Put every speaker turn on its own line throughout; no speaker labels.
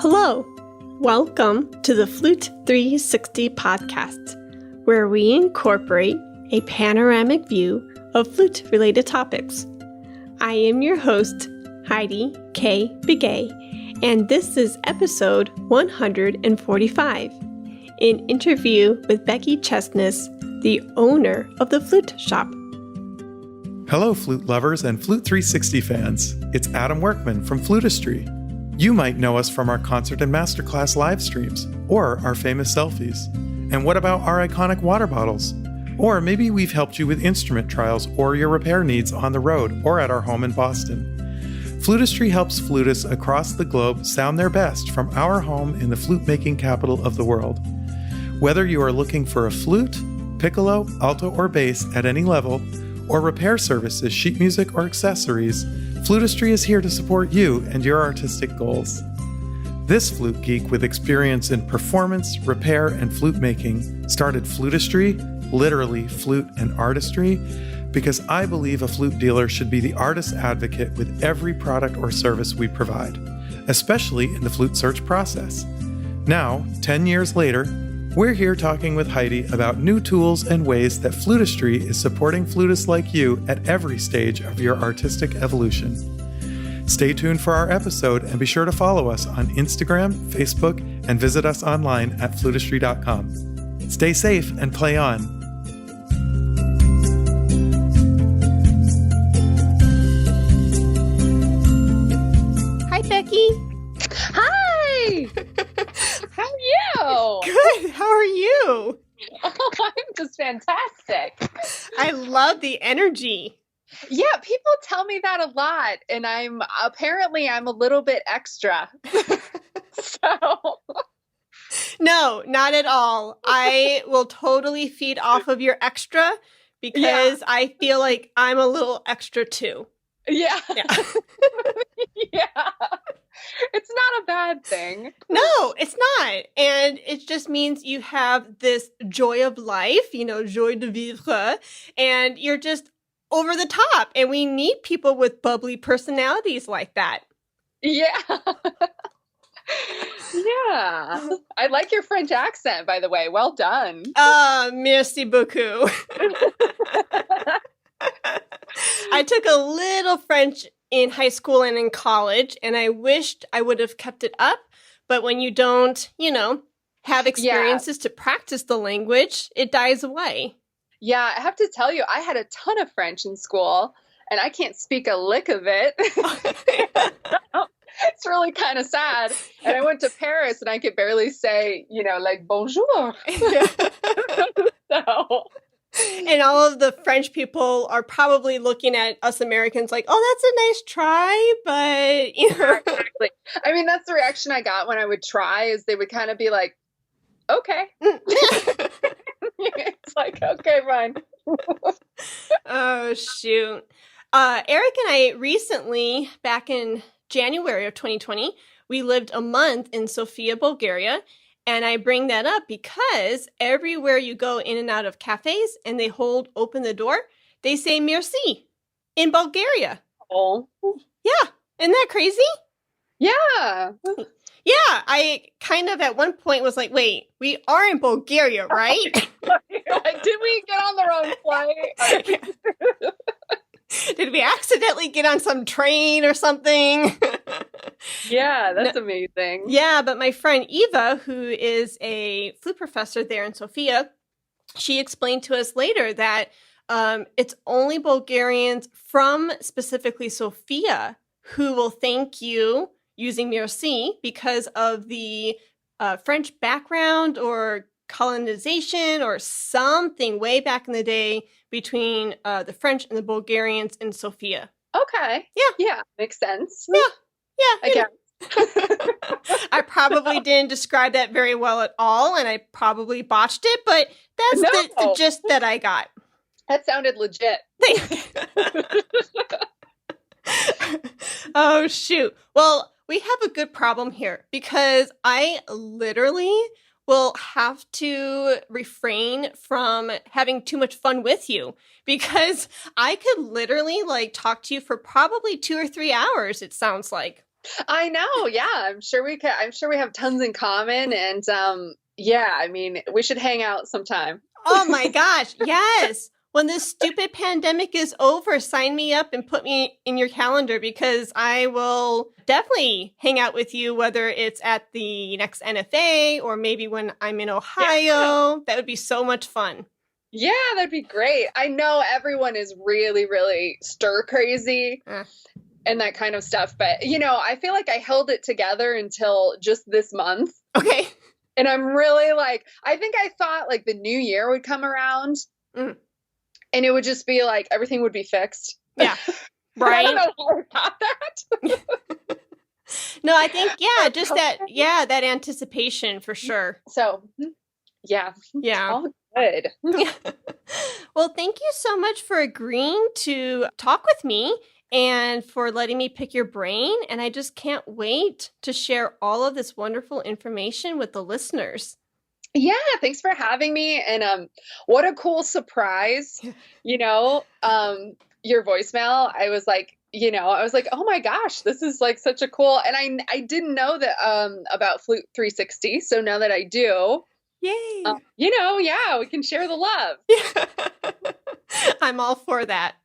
Hello, welcome to the Flute 360 podcast, where we incorporate a panoramic view of flute-related topics. I am your host, Heidi K. Begay, and this is episode 145, an interview with Becki Chesnes, the owner of the Flute Shop.
Hello, flute lovers and Flute 360 fans. It's Adam Workman from Flutistry. You might know us from our concert and masterclass live streams, or our famous selfies. And what about our iconic water bottles? Or maybe we've helped you with instrument trials or your repair needs on the road or at our home in Boston. Flutistry helps flutists across the globe sound their best from our home in the flute-making capital of the world. Whether you are looking for a flute, piccolo, alto, or bass at any level, or repair services, sheet music, or accessories, Flutistry is here to support you and your artistic goals. This flute geek with experience in performance, repair, and flute making started Flutistry, literally flute and artistry, because I believe a flute dealer should be the artist advocate with every product or service we provide, especially in the flute search process. Now, 10 years later, we're here talking with Heidi about new tools and ways that Flutistry is supporting flutists like you at every stage of your artistic evolution. Stay tuned for our episode and be sure to follow us on Instagram, Facebook, and visit us online at flutistry.com. Stay safe and play on.
Hi, Becki.
Hi! How are you?
Good. How are you?
Oh, I'm just fantastic.
I love the energy.
Yeah, people tell me that a lot, and I'm a little bit extra. So
No, not at all. I will totally feed off of your extra because I feel like I'm a little extra too.
yeah.
Yeah.
Yeah. It's not a bad thing.
No, it's not. And it just means you have this joy of life, joie de vivre, and you're just over the top. And we need people with bubbly personalities like that.
Yeah. Yeah. I like your French accent, by the way. Well done.
Merci beaucoup. I took a little French in high school and in college, and I wished I would have kept it up. But when you don't, have experiences to practice the language, it dies away.
Yeah, I have to tell you, I had a ton of French in school, and I can't speak a lick of it. It's really kind of sad. And I went to Paris, and I could barely say, like, bonjour. So...
And all of the French people are probably looking at us Americans like, oh, that's a nice try, but,
Exactly. I mean, that's the reaction I got when I would try, is they would kind of be like, okay. It's like, okay, fine.
Oh, shoot. Eric and I recently, back in January of 2020, we lived a month in Sofia, Bulgaria. And I bring that up because everywhere you go in and out of cafes and they hold open the door, they say merci in Bulgaria.
Oh.
Yeah. Isn't that crazy?
Yeah.
Yeah. I kind of at one point was like, wait, we are in Bulgaria, right?
Like, did we get on the wrong flight?
Did we accidentally get on some train or something?
Yeah, that's amazing.
Yeah, but my friend Eva, who is a flute professor there in Sofia, she explained to us later that it's only Bulgarians from specifically Sofia who will thank you using merci because of the French background or colonization or something way back in the day between the French and the Bulgarians in Sofia.
Okay. Yeah, makes sense.
Yeah,
I guess.
I probably didn't describe that very well at all, and I probably botched it, but that's the gist that I got.
That sounded legit.
Oh, shoot. Well, we have a good problem here because I literally will have to refrain from having too much fun with you because I could literally talk to you for probably 2 or 3 hours, it sounds like.
I know. Yeah. I'm sure we have tons in common. And yeah, I mean, we should hang out sometime.
Oh my gosh, yes. When this stupid pandemic is over, sign me up and put me in your calendar because I will definitely hang out with you, whether it's at the next NFA or maybe when I'm in
Yeah.
Ohio. That would be so much fun.
Yeah, that'd be great. I know everyone is really, really stir crazy
Uh,
and that kind of stuff. But, I feel like I held it together until just this month.
okay.
And I'm really like, I think I thought like the new year would come around
Mm.
and it would just be like everything would be fixed.
Yeah.
I don't
Right?
know how I thought that.
No, I think, yeah, just that anticipation for sure.
So, yeah,
Yeah.
all good.
Well, thank you so much for agreeing to talk with me and for letting me pick your brain. And I just can't wait to share all of this wonderful information with the listeners.
Yeah, thanks for having me. And what a cool surprise. Your voicemail, I was like, oh my gosh, this is like such a cool, and I didn't know that about Flute 360. So now that I do,
Yay.
Yeah, we can share the love.
I'm all for that.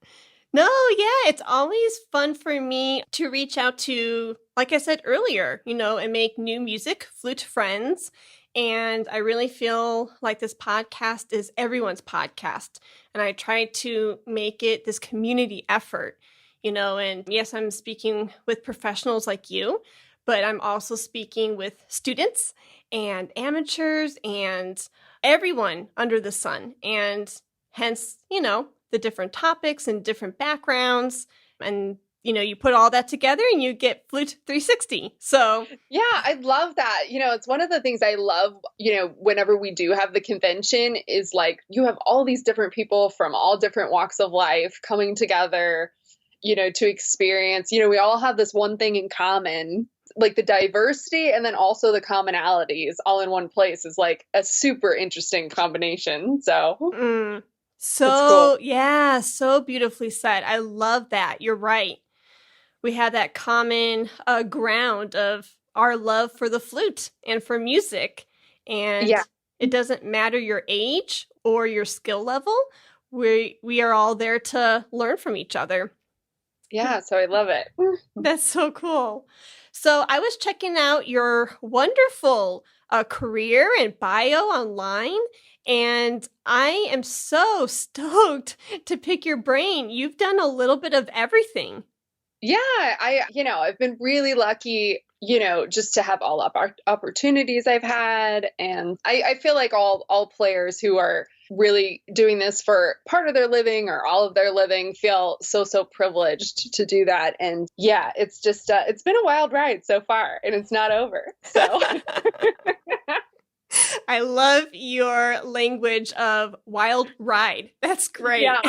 No, yeah, it's always fun for me to reach out to, like I said earlier, and make new music, flute friends. And I really feel like this podcast is everyone's podcast. And I try to make it this community effort, and yes, I'm speaking with professionals like you, but I'm also speaking with students and amateurs and everyone under the sun. And hence, the different topics and different backgrounds. And, you put all that together and you get Flute 360. So,
yeah, I love that. It's one of the things I love, whenever we do have the convention is like you have all these different people from all different walks of life coming together, to experience, we all have this one thing in common, like the diversity and then also the commonalities all in one place is like a super interesting combination. So,
so
cool.
Yeah, so beautifully said. I love that. You're right. We have that common ground of our love for the flute and for music. And
Yeah.
It doesn't matter your age or your skill level. We are all there to learn from each other.
Yeah, so I love it.
That's so cool. So I was checking out your wonderful career and bio online, and I am so stoked to pick your brain. You've done a little bit of everything.
Yeah, I've been really lucky, just to have all opportunities I've had. And I feel like all players who are really doing this for part of their living or all of their living feel so privileged to do that. And yeah, it's just, it's been a wild ride so far and it's not over. So
I love your language of wild ride. That's great.
yeah.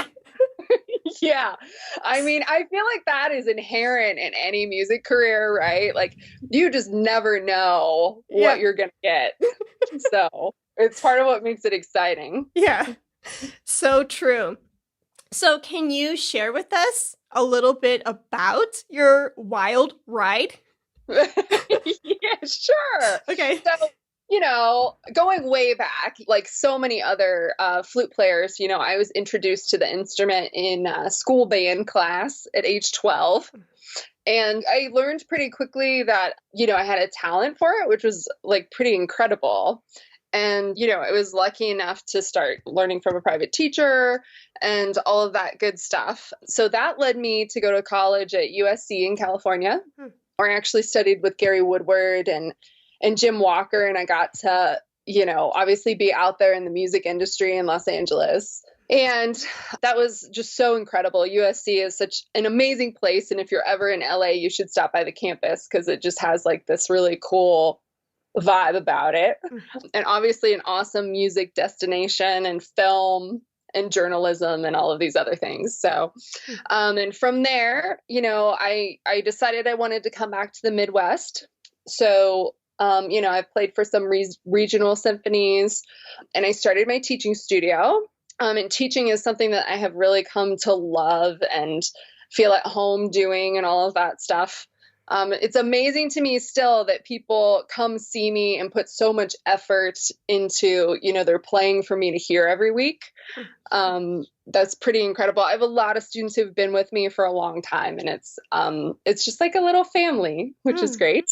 Yeah. I mean, I feel like that is inherent in any music career, right? Like you just never know what you're going to get. So it's part of what makes it exciting.
Yeah. So true. So can you share with us a little bit about your wild ride?
Yeah, sure.
Okay.
So, going way back, like so many other flute players, I was introduced to the instrument in school band class at age 12. And I learned pretty quickly that, I had a talent for it, which was like pretty incredible. And, I was lucky enough to start learning from a private teacher and all of that good stuff. So that led me to go to college at USC in California, where I actually studied with Gary Woodward and Jim Walker. And I got to, obviously be out there in the music industry in Los Angeles. And that was just so incredible. USC is such an amazing place. And if you're ever in LA, you should stop by the campus because it just has like this really cool vibe about it. And obviously an awesome music destination and film and journalism and all of these other things. So, and from there, I decided I wanted to come back to the Midwest. So, I've played for some regional symphonies and I started my teaching studio. And teaching is something that I have really come to love and feel at home doing and all of that stuff. It's amazing to me still that people come see me and put so much effort into, they're playing for me to hear every week. That's pretty incredible. I have a lot of students who've been with me for a long time, and it's just like a little family, which is great.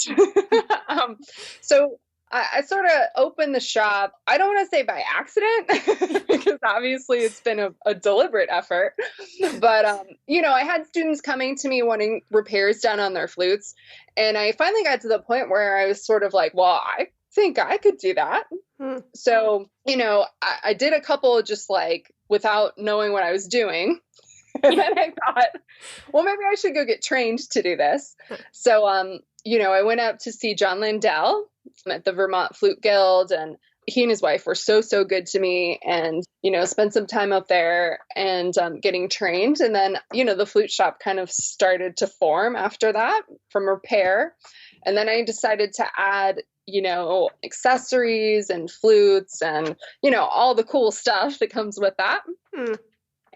So I sort of opened the shop. I don't want to say by accident, because obviously it's been a deliberate effort. But, I had students coming to me wanting repairs done on their flutes. And I finally got to the point where I was sort of like, well, I think I could do that. So, I did a couple just like without knowing what I was doing. And then I thought, well, maybe I should go get trained to do this. So, I went up to see John Lindell at the Vermont Flute Guild, and he and his wife were so, so good to me, and, spent some time up there and getting trained. And then, the flute shop kind of started to form after that from repair. And then I decided to add, accessories and flutes and, all the cool stuff that comes with that.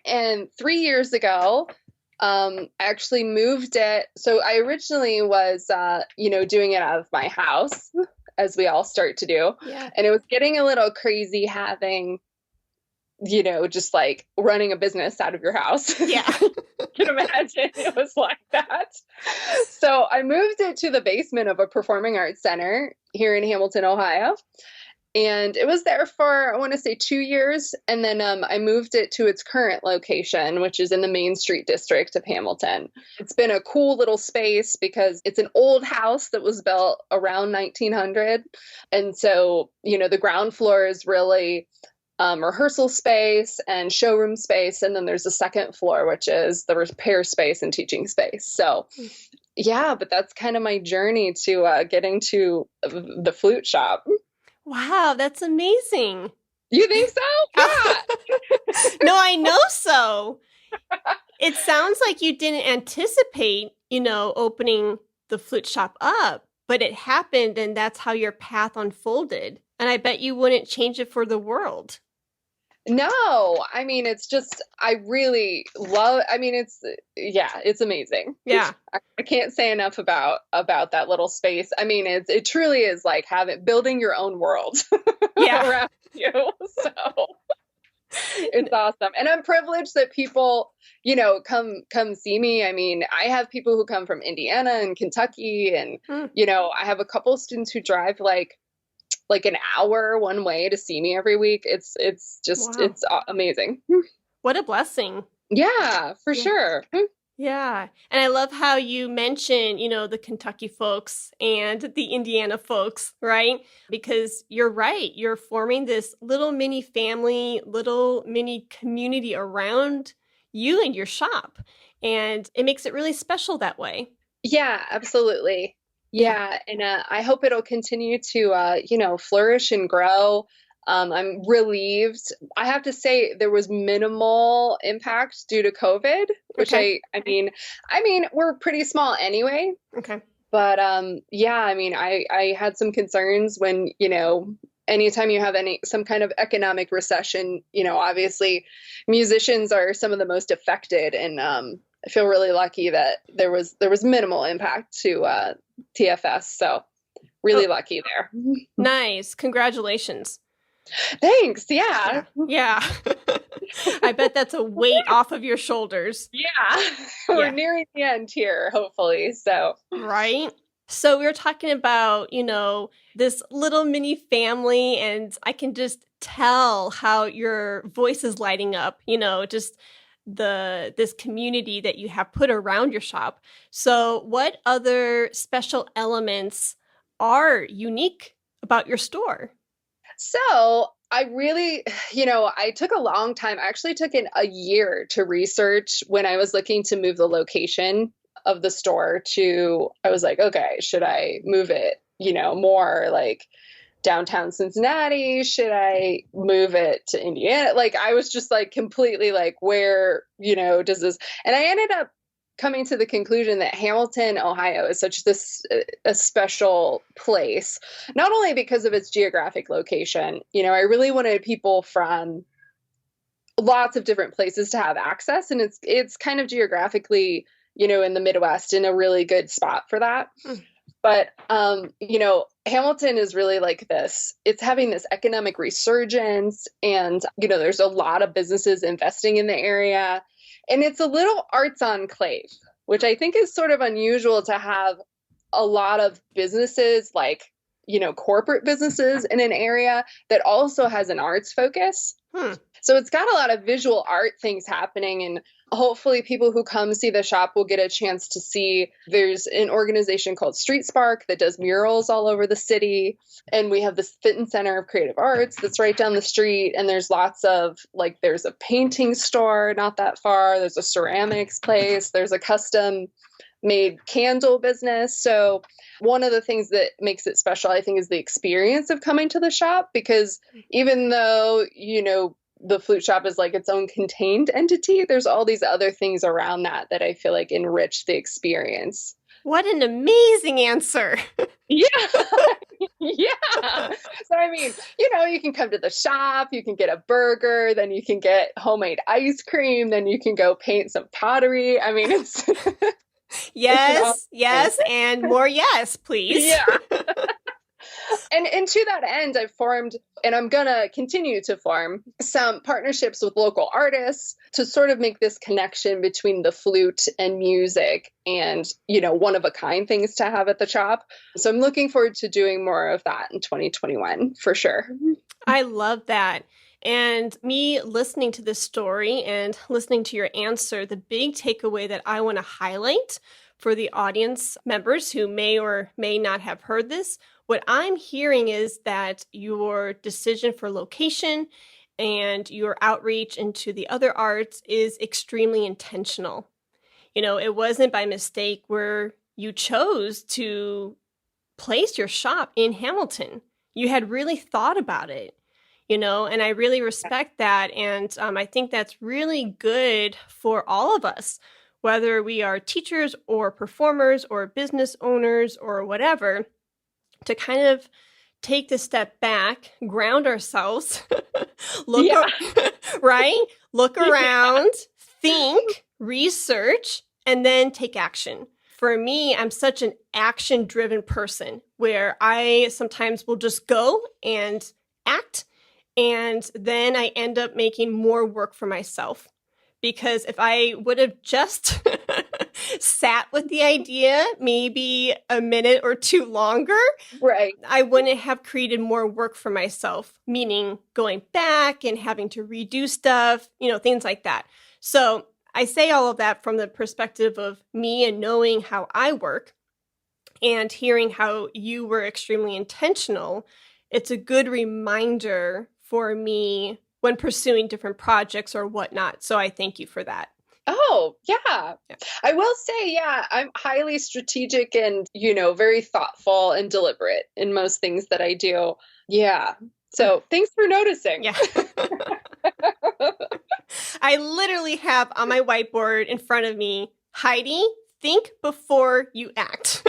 And 3 years ago, I actually moved it. So I originally was, doing it out of my house, as we all start to do.
Yeah.
And it was getting a little crazy having, just like running a business out of your house.
Yeah.
You can imagine it was like that. So I moved it to the basement of a performing arts center here in Hamilton, Ohio. And it was there for, I want to say 2 years. And then I moved it to its current location, which is in the Main Street district of Hamilton. It's been a cool little space because it's an old house that was built around 1900. And so, the ground floor is really rehearsal space and showroom space. And then there's a second floor, which is the repair space and teaching space. So yeah, but that's kind of my journey to getting to the flute shop.
Wow, that's amazing.
You think so? Yeah.
No, I know so. It sounds like you didn't anticipate, opening the flute shop up, but it happened, and that's how your path unfolded. And I bet you wouldn't change it for the world.
No, I mean, it's just, I really love, it's amazing.
Yeah.
I can't say enough about that little space. I mean, it truly is like building your own world around you. So it's awesome. And I'm privileged that people, come see me. I mean, I have people who come from Indiana and Kentucky, and, I have a couple of students who drive like an hour one way to see me every week. It's just, wow. It's amazing.
What a blessing.
Yeah, for sure.
Yeah. And I love how you mention, the Kentucky folks and the Indiana folks, right? Because you're right. You're forming this little mini family, little mini community around you and your shop. And it makes it really special that way.
Yeah, absolutely. Yeah. And I hope it'll continue to, flourish and grow. I'm relieved. I have to say there was minimal impact due to COVID, which I mean, we're pretty small anyway.
Okay.
But I had some concerns when, anytime you have some kind of economic recession, obviously musicians are some of the most affected. And I feel really lucky that there was minimal impact to TFS. So really lucky there.
Nice. Congratulations.
Thanks. Yeah.
Yeah. I bet that's a weight off of your shoulders.
Yeah. We're nearing the end here, hopefully. So.
Right. So we were talking about, this little mini family, and I can just tell how your voice is lighting up, just this community that you have put around your shop. So what other special elements are unique about your store?
So I really, I took a long time. I actually took a year to research when I was looking to move the location of the store I was like, okay, should I move it, more like downtown Cincinnati? Should I move it to Indiana? Like, I was just like completely like, where, does this, and I ended up coming to the conclusion that Hamilton, Ohio is such a special place, not only because of its geographic location. I really wanted people from lots of different places to have access, and it's kind of geographically, in the Midwest in a really good spot for that. But, Hamilton is really like this. It's having this economic resurgence, and, there's a lot of businesses investing in the area. And it's a little arts enclave, which I think is sort of unusual to have a lot of businesses, like, corporate businesses in an area that also has an arts focus. So it's got a lot of visual art things happening, and hopefully people who come see the shop will get a chance to see. There's an organization called Street Spark that does murals all over the city, and we have this Fitton Center of Creative Arts that's right down the street, and there's lots of, like, there's a painting store not that far, there's a ceramics place, there's a custom made candle business. So one of the things that makes it special, I think, is the experience of coming to the shop, because even though, the flute shop is like its own contained entity, there's all these other things around that I feel like enrich the experience.
What an amazing answer.
Yeah. Yeah. So, I mean, you can come to the shop, you can get a burger, then you can get homemade ice cream, then you can go paint some pottery. I mean, it's...
Yes, and more yes, please.
Yeah. And to that end, I've formed, and I'm going to continue to form, some partnerships with local artists to sort of make this connection between the flute and music and, one-of-a-kind things to have at the shop. So I'm looking forward to doing more of that in 2021, for sure.
I love that. And me listening to this story and listening to your answer, the big takeaway that I want to highlight for the audience members who may or may not have heard this, what I'm hearing is that your decision for location and your outreach into the other arts is extremely intentional. It wasn't by mistake where you chose to place your shop in Hamilton. You had really thought about it. And I really respect that. And I think that's really good for all of us, whether we are teachers or performers or business owners or whatever, to kind of take the step back, ground ourselves, look around, think, research, and then take action. For me, I'm such an action-driven person where I sometimes will just go and act. And then I end up making more work for myself. Because if I would have just sat with the idea maybe a minute or two longer,
right,
I wouldn't have created more work for myself, meaning going back and having to redo stuff, things like that. So I say all of that from the perspective of me and knowing how I work and hearing how you were extremely intentional. It's a good reminder for me when pursuing different projects or whatnot. So I thank you for that.
Oh, yeah. I will say, I'm highly strategic and, very thoughtful and deliberate in most things that I do. Yeah. So thanks for noticing.
Yeah. I literally have on my whiteboard in front of me, Heidi, think before you act.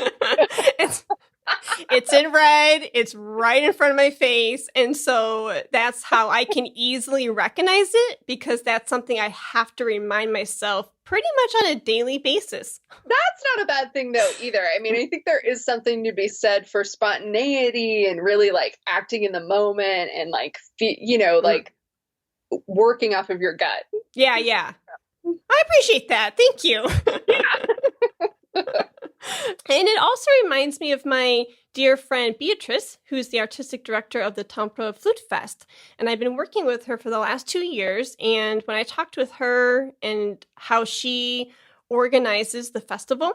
It's in red. It's right in front of my face. And so that's how I can easily recognize it, because that's something I have to remind myself pretty much on a daily basis.
That's not a bad thing, though, either. I mean, I think there is something to be said for spontaneity and really like acting in the moment and like, like working off of your gut.
Yeah. I appreciate that. Thank you.
Yeah.
And it also reminds me of my dear friend Beatrice, who's the artistic director of the Tampa Flutefest. And I've been working with her for the last 2 years. And when I talked with her and how she organizes the festival,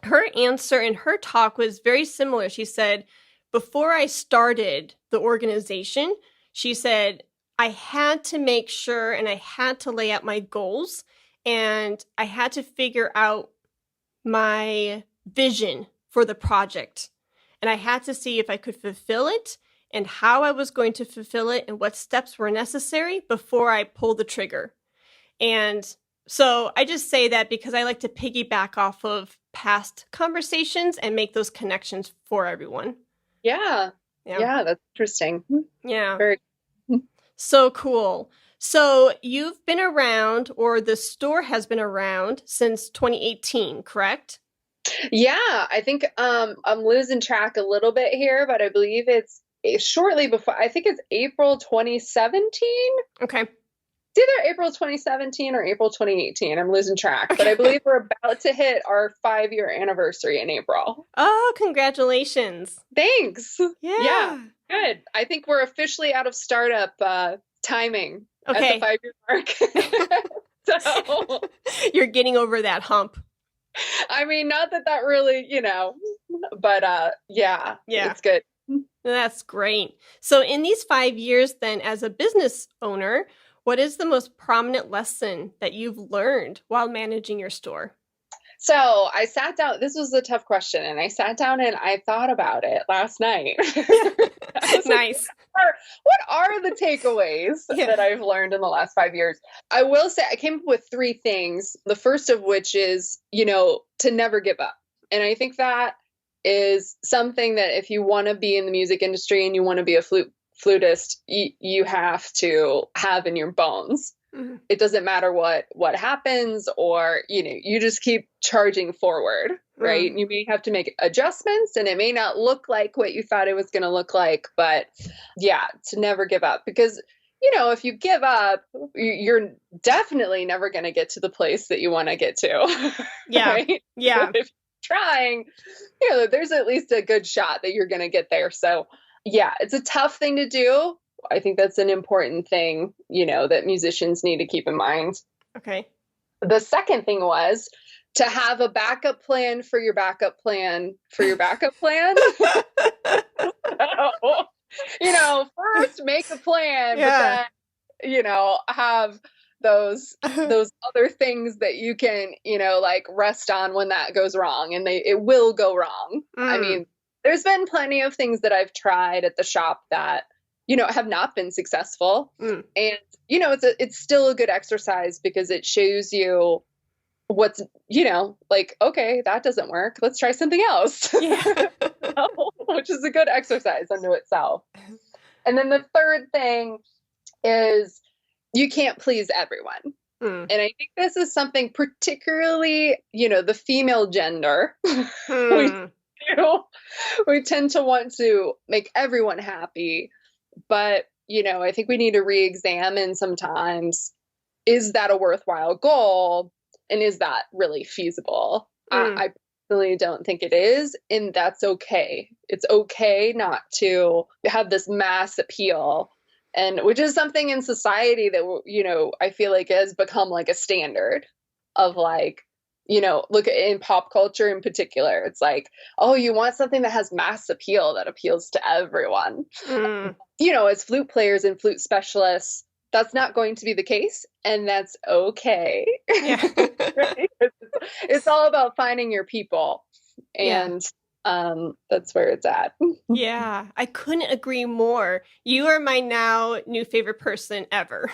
her answer in her talk was very similar. She said, before I started the organization, she said, I had to make sure and I had to lay out my goals and I had to figure out my vision for the project. And I had to see if I could fulfill it and how I was going to fulfill it and what steps were necessary before I pulled the trigger. And so I just say that because I like to piggyback off of past conversations and make those connections for everyone.
Yeah, that's interesting.
Yeah.
Very
So cool. So you've been around, or the store has been around since 2018, correct?
Yeah, I think I'm losing track a little bit here, but I believe it's shortly before. I think it's April 2017.
Okay.
It's either April 2017 or April 2018. I'm losing track, but I believe we're about to hit our 5-year anniversary in April.
Oh, congratulations.
Thanks.
Yeah.
Good. I think we're officially out of startup timing at
Okay.
the 5-year mark. So,
You're getting over that hump.
I mean, not that really, but yeah, it's good.
That's great. So in these 5 years then, as a business owner, what is the most prominent lesson that you've learned while managing your store?
So I sat down, this was a tough question, and I sat down and I thought about it last night.
Nice.
What are the takeaways that I've learned in the last 5 years? I will say I came up with 3 things. The first of which is, to never give up. And I think that is something that if you want to be in the music industry and you want to be a flutist, you have to have in your bones. Mm-hmm. It doesn't matter what happens, or, you just keep charging forward, right? Mm-hmm. You may have to make adjustments, and it may not look like what you thought it was going to look like, but yeah, to never give up, because if you give up, you're definitely never going to get to the place that you want to get to.
Yeah.
Right?
Yeah.
If you're trying, there's at least a good shot that you're going to get there. So yeah, it's a tough thing to do. I think that's an important thing, that musicians need to keep in mind. Okay. The second thing was to have a backup plan for your backup plan for your backup plan. So, first make a plan, but then, have those other things that you can, rest on when that goes wrong, and it will go wrong. I mean, there's been plenty of things that I've tried at the shop that, have not been successful. And, it's still a good exercise because it shows you what's, okay, that doesn't work. Let's try something else. Yeah. Which is a good exercise unto itself. And then the third thing is you can't please everyone. And I think this is something particularly, the female gender. We tend to want to make everyone happy. But, I think we need to re-examine sometimes, is that a worthwhile goal? And is that really feasible? I personally don't think it is. And that's okay. It's okay not to have this mass appeal. And which is something in society that, I feel like has become like a standard of like, look at in pop culture in particular. It's like, oh, you want something that has mass appeal, that appeals to everyone. As flute players and flute specialists, that's not going to be the case, and that's okay. Yeah. Right? It's all about finding your people, and that's where it's at.
Yeah, I couldn't agree more. You are my now new favorite person ever.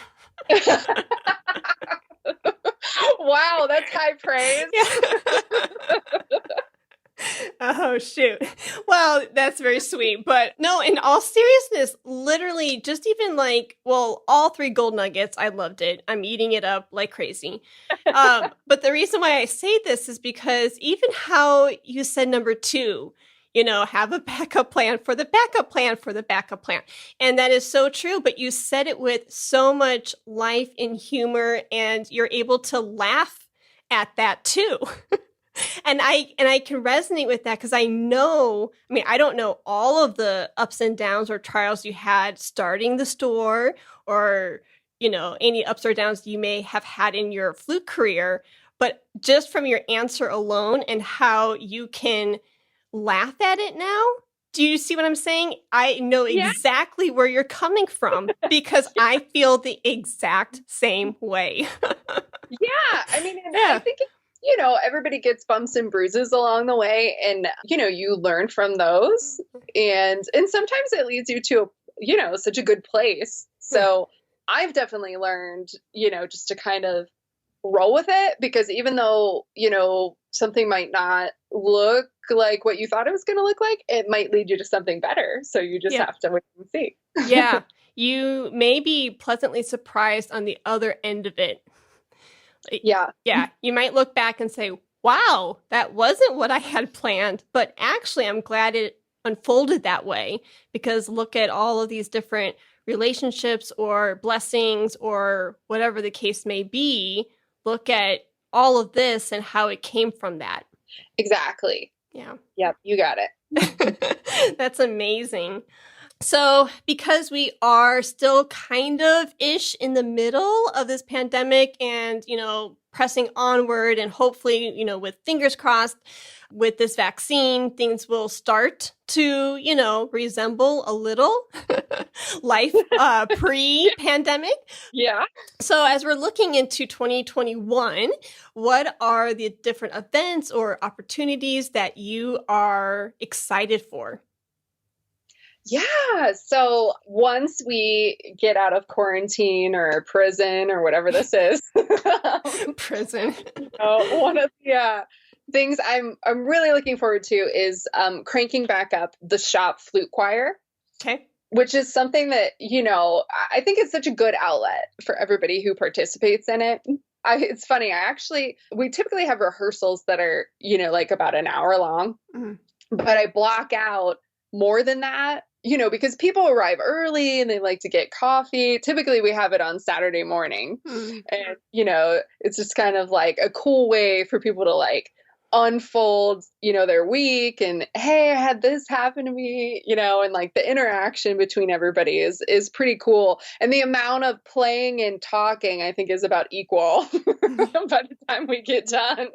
Wow, that's high praise.
Yeah. Oh, shoot. Well, that's very sweet. But no, in all seriousness, literally just even all 3 gold nuggets, I loved it. I'm eating it up like crazy. But the reason why I say this is because even how you said number 2, have a backup plan for the backup plan for the backup plan. And that is so true. But you said it with so much life and humor, and you're able to laugh at that too. And I can resonate with that because I don't know all of the ups and downs or trials you had starting the store, or, any ups or downs you may have had in your flute career. But just from your answer alone and how you can laugh at it now, do you see what I'm saying? I know exactly where you're coming from because I feel the exact same way.
Yeah. I mean, I think everybody gets bumps and bruises along the way, and, you learn from those, and sometimes it leads you to, such a good place. So I've definitely learned, just to kind of roll with it, because even though, something might not look like what you thought it was going to look like, it might lead you to something better. So you just have to wait and see.
Yeah. you may be pleasantly surprised on the other end of it.
Yeah.
Yeah. You might look back and say, wow, that wasn't what I had planned. But actually, I'm glad it unfolded that way, because look at all of these different relationships or blessings or whatever the case may be. Look at all of this and how it came from that.
Exactly.
Yeah.
Yep. You got it.
That's amazing. So because we are still kind of ish in the middle of this pandemic and, pressing onward, and hopefully, with fingers crossed, with this vaccine, things will start to, resemble a little life pre-pandemic.
Yeah.
So as we're looking into 2021, what are the different events or opportunities that you are excited for?
Yeah. So once we get out of quarantine or prison or whatever this is,
Prison.
one of the things I'm really looking forward to is cranking back up the shop flute choir.
Okay.
Which is something that, I think it's such a good outlet for everybody who participates in it. It's funny. We typically have rehearsals that are, like about an hour long, but I block out more than that, because people arrive early and they like to get coffee. Typically we have it on Saturday morning and, it's just kind of like a cool way for people to like unfold, their week and, hey, I had this happen to me, and like the interaction between everybody is pretty cool. And the amount of playing and talking, I think, is about equal by the time we get done.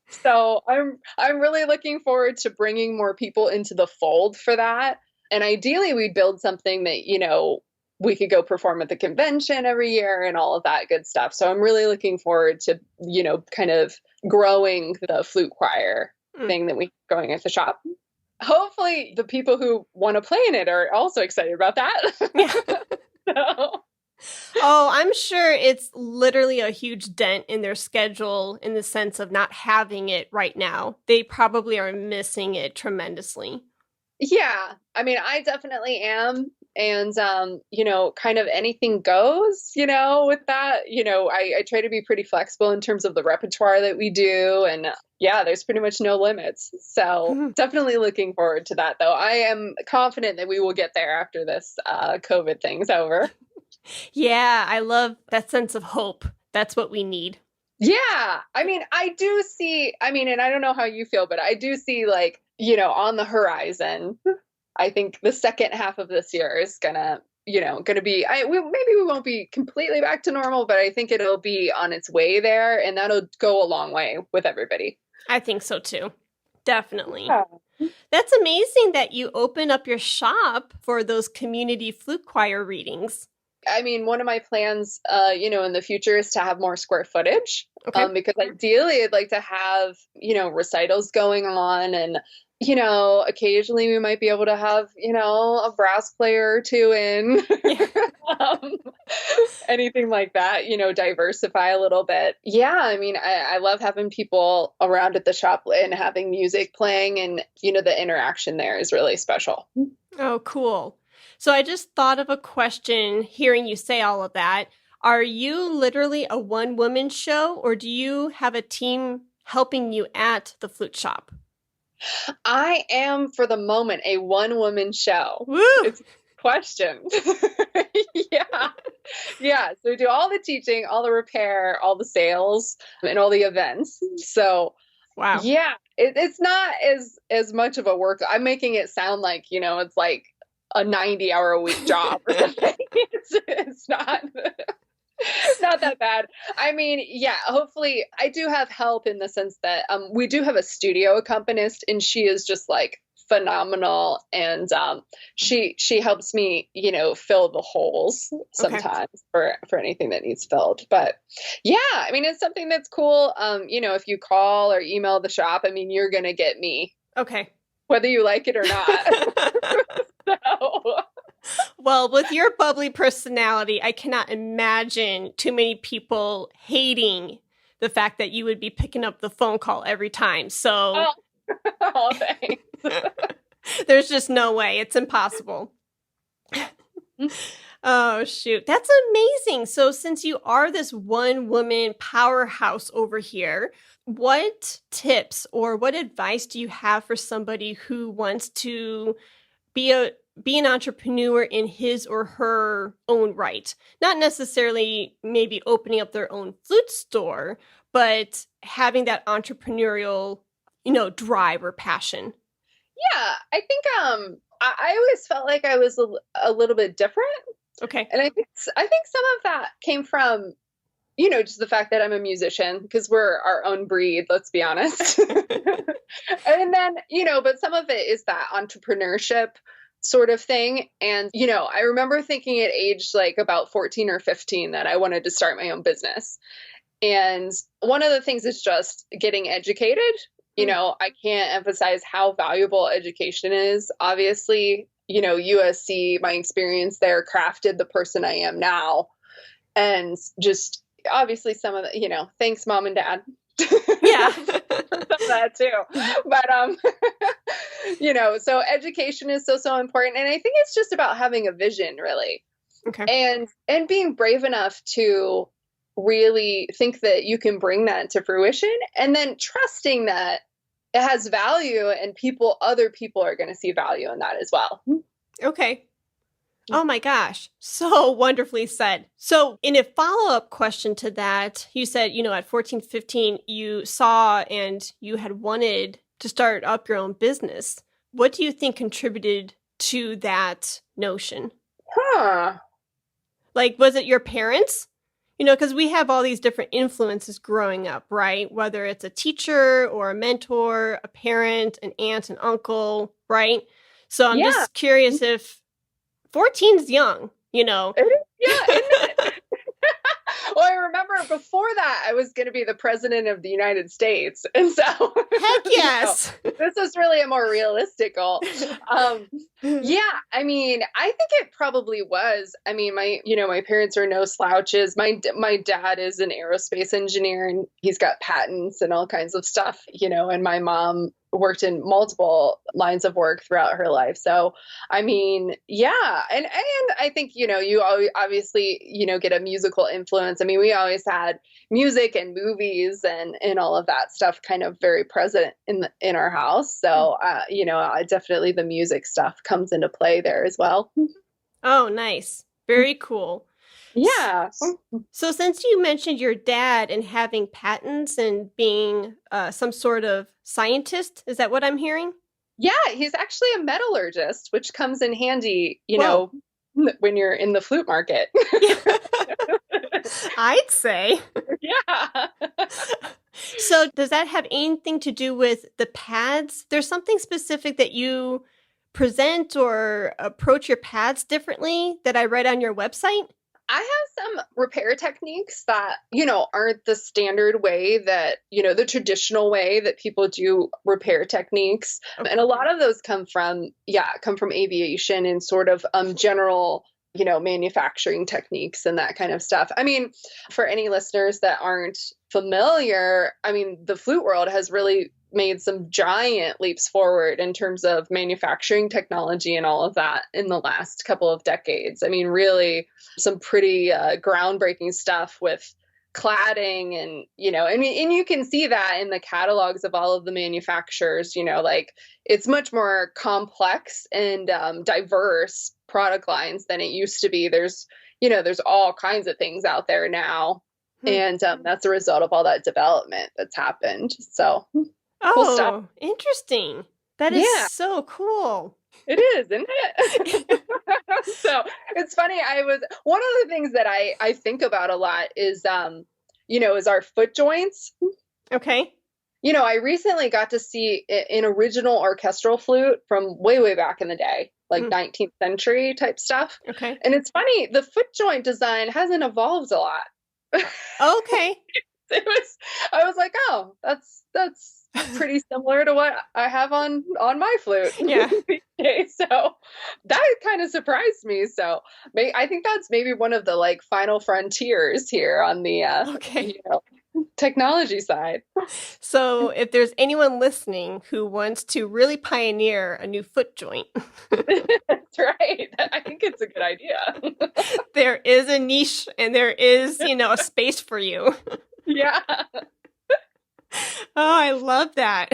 So I'm really looking forward to bringing more people into the fold for that. And ideally we'd build something that, we could go perform at the convention every year and all of that good stuff. So I'm really looking forward to, kind of growing the flute choir thing that we're going at the shop. Hopefully the people who want to play in it are also excited about that.
Yeah. Oh, I'm sure it's literally a huge dent in their schedule in the sense of not having it right now. They probably are missing it tremendously.
Yeah. I mean, I definitely am. And, kind of anything goes, with that, I try to be pretty flexible in terms of the repertoire that we do. And yeah, there's pretty much no limits. So definitely looking forward to that, though. I am confident that we will get there after this COVID thing's over.
Yeah, I love that sense of hope. That's what we need.
Yeah. I mean, I do see, and I don't know how you feel, but I do see like, on the horizon, I think the second half of this year is gonna be, maybe we won't be completely back to normal, but I think it'll be on its way there, and that'll go a long way with everybody.
I think so too. Definitely.
Yeah.
That's amazing that you open up your shop for those community flute choir readings.
I mean, one of my plans, in the future is to have more square footage, because ideally I'd like to have, recitals going on, and occasionally we might be able to have, a brass player or two in, anything like that, diversify a little bit. Yeah. I mean, I love having people around at the shop and having music playing, and, the interaction there is really special.
Oh, cool. So I just thought of a question hearing you say all of that. Are you literally a one-woman show, or do you have a team helping you at the flute shop?
I am, for the moment, a one-woman show.
Woo!
It's a question. Yeah. Yeah. So we do all the teaching, all the repair, all the sales, and all the events. So,
wow.
Yeah, it's not as much of a work. I'm making it sound like, it's like a 90-hour-a-week job or something. It's not. Not that bad. I mean, yeah, hopefully I do have help in the sense that we do have a studio accompanist, and she is just like phenomenal, and she helps me, fill the holes sometimes for anything that needs filled. But yeah, I mean, it's something that's cool. If you call or email the shop, I mean, you're gonna get me.
Okay.
Whether you like it or not. So.
Well, with your bubbly personality, I cannot imagine too many people hating the fact that you would be picking up the phone call every time. So
oh thanks.
There's just no way. It's impossible. Oh, shoot. That's amazing. So, since you are this one woman powerhouse over here, what tips or what advice do you have for somebody who wants to be a be an entrepreneur in his or her own right? Not necessarily maybe opening up their own flute store, but having that entrepreneurial, drive or passion.
Yeah, I think I always felt like I was a little bit different.
Okay.
And I think some of that came from, just the fact that I'm a musician, because we're our own breed, let's be honest. And then, but some of it is that entrepreneurship sort of thing. And, I remember thinking at age like about 14 or 15 that I wanted to start my own business. And one of the things is just getting educated. I can't emphasize how valuable education is. Obviously, USC, my experience there crafted the person I am now. And just obviously some of the, thanks mom and dad.
Yeah.
That too. But, so education is so important. And I think it's just about having a vision, really.
Okay.
And being brave enough to really think that you can bring that to fruition, and then trusting that it has value and other people are going to see value in that as well.
Okay. Oh my gosh. So wonderfully said. So in a follow-up question to that, you said, at 14, 15, you saw and you had wanted to start up your own business. What do you think contributed to that notion? Like, was it your parents? Because we have all these different influences growing up, right? Whether it's a teacher or a mentor, a parent, an aunt, an uncle, right? So I'm just curious if 14 is young,
Yeah, isn't it? Well, I remember before that, I was going to be the president of the United States. And so,
heck yes.
This is really a more realistic goal. Yeah, I mean, I think it probably was. I mean, my parents are no slouches. My dad is an aerospace engineer, and he's got patents and all kinds of stuff, and my mom worked in multiple lines of work throughout her life. So, I mean, yeah. And I think, you obviously, get a musical influence. I mean, we always had music and movies and all of that stuff kind of very present in our house. So, definitely the music stuff comes into play there as well.
Oh, nice. Very cool.
Yeah.
So since you mentioned your dad and having patents and being some sort of scientist, is that what I'm hearing?
Yeah, he's actually a metallurgist, which comes in handy,
Whoa.
when you're in the flute market.
I'd say.
Yeah.
So does that have anything to do with the pads? There's something specific that you present or approach your pads differently that I read on your website?
I have some repair techniques that, aren't the standard way that, the traditional way that people do repair techniques. Okay. And a lot of those come from aviation and sort of general, manufacturing techniques and that kind of stuff. I mean, for any listeners that aren't familiar, I mean, the flute world has really made some giant leaps forward in terms of manufacturing technology and all of that in the last couple of decades. I mean, really some pretty groundbreaking stuff with cladding and, and you can see that in the catalogs of all of the manufacturers, like it's much more complex and diverse product lines than it used to be. There's all kinds of things out there now. And that's a result of all that development that's happened. So cool stuff.
Interesting. That is so cool.
It is, isn't it? So it's funny. One of the things that I think about a lot is, is our foot joints.
Okay.
I recently got to see an original orchestral flute from way, way back in the day, like 19th century type stuff.
Okay.
And it's funny, the foot joint design hasn't evolved a lot.
Okay.
I was like, oh, that's pretty similar to what I have on my flute.
Yeah.
So that kind of surprised me. So I think that's maybe one of the like final frontiers here on the technology side.
So if there's anyone listening who wants to really pioneer a new foot joint,
That's right. I think it's a good idea.
There is a niche and there is, a space for you.
Yeah.
Oh, I love that.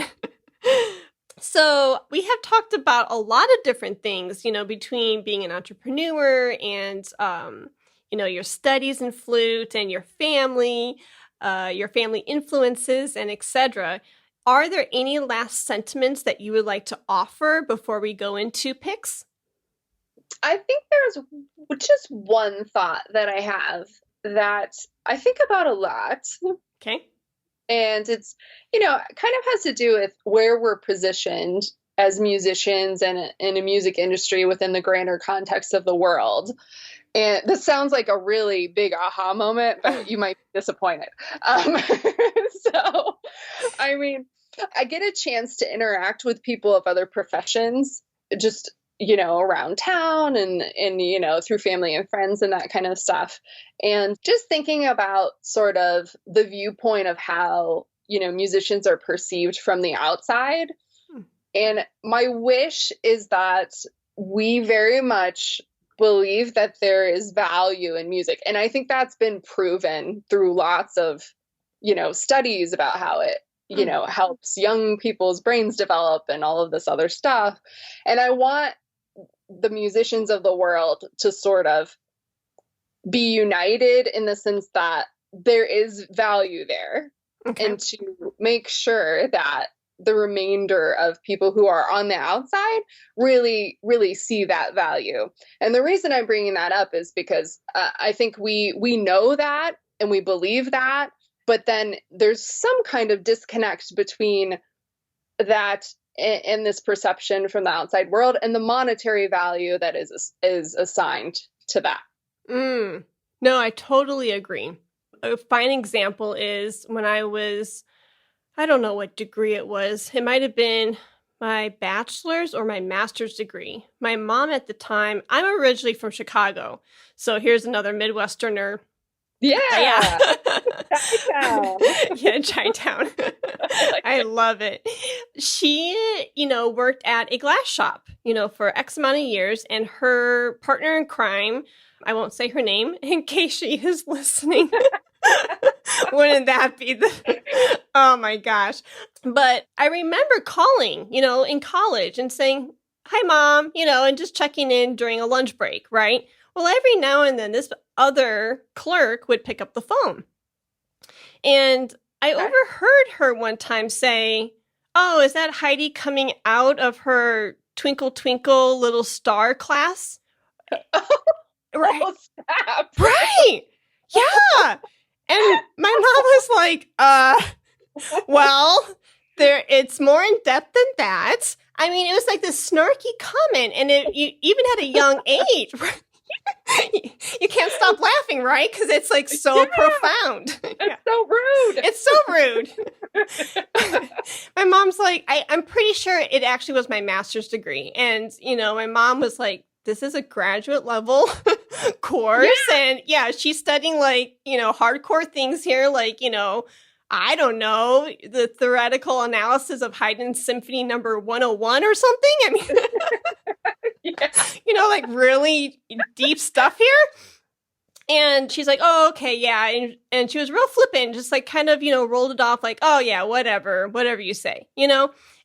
So we have talked about a lot of different things, between being an entrepreneur and, your studies in flute and your family influences and etc. Are there any last sentiments that you would like to offer before we go into picks?
I think there's just one thought that I have that I think about a lot.
Okay.
And it's, kind of has to do with where we're positioned as musicians and in a music industry within the grander context of the world. And this sounds like a really big aha moment, but you might be disappointed. So, I mean, I get a chance to interact with people of other professions, just, around town and, through family and friends and that kind of stuff. And just thinking about sort of the viewpoint of how, musicians are perceived from the outside. And my wish is that we very much believe that there is value in music. And I think that's been proven through lots of, studies about how it, helps young people's brains develop and all of this other stuff. And I want the musicians of the world to sort of be united in the sense that there is value there. Okay. And to make sure that the remainder of people who are on the outside really, really see that value. And the reason I'm bringing that up is because I think we know that and we believe that, but then there's some kind of disconnect between that and this perception from the outside world and the monetary value that is assigned to that.
No, I totally agree. A fine example is when I don't know what degree it was. It might have been my bachelor's or my master's degree. My mom at the time, I'm originally from Chicago. So here's another Midwesterner.
Yeah.
Chi-town. Yeah, Chi-town. I love it. She, worked at a glass shop, for X amount of years. And her partner in crime, I won't say her name in case she is listening. Wouldn't that be oh my gosh. But I remember calling, in college and saying, hi, Mom, and just checking in during a lunch break, right? Well, every now and then this other clerk would pick up the phone. And I overheard her one time say, oh, is that Heidi coming out of her Twinkle Twinkle Little Star class? Right.
Oh, snap.
Right. Yeah. And my mom was like, well, it's more in depth than that. I mean, it was like this snarky comment, and you even at a young age, you can't stop laughing, right? Because it's like so profound.
It's so rude.
It's so rude. My mom's like, I'm pretty sure it actually was my master's degree. And, my mom was like, this is a graduate level course. Yeah. And yeah, she's studying like, hardcore things here. Like, I don't know, the theoretical analysis of Haydn's Symphony number 101 or something. I mean,
yeah.
Like really deep stuff here. And she's like, oh, okay, yeah. And she was real flippant, just like kind of, rolled it off like, oh yeah, whatever you say,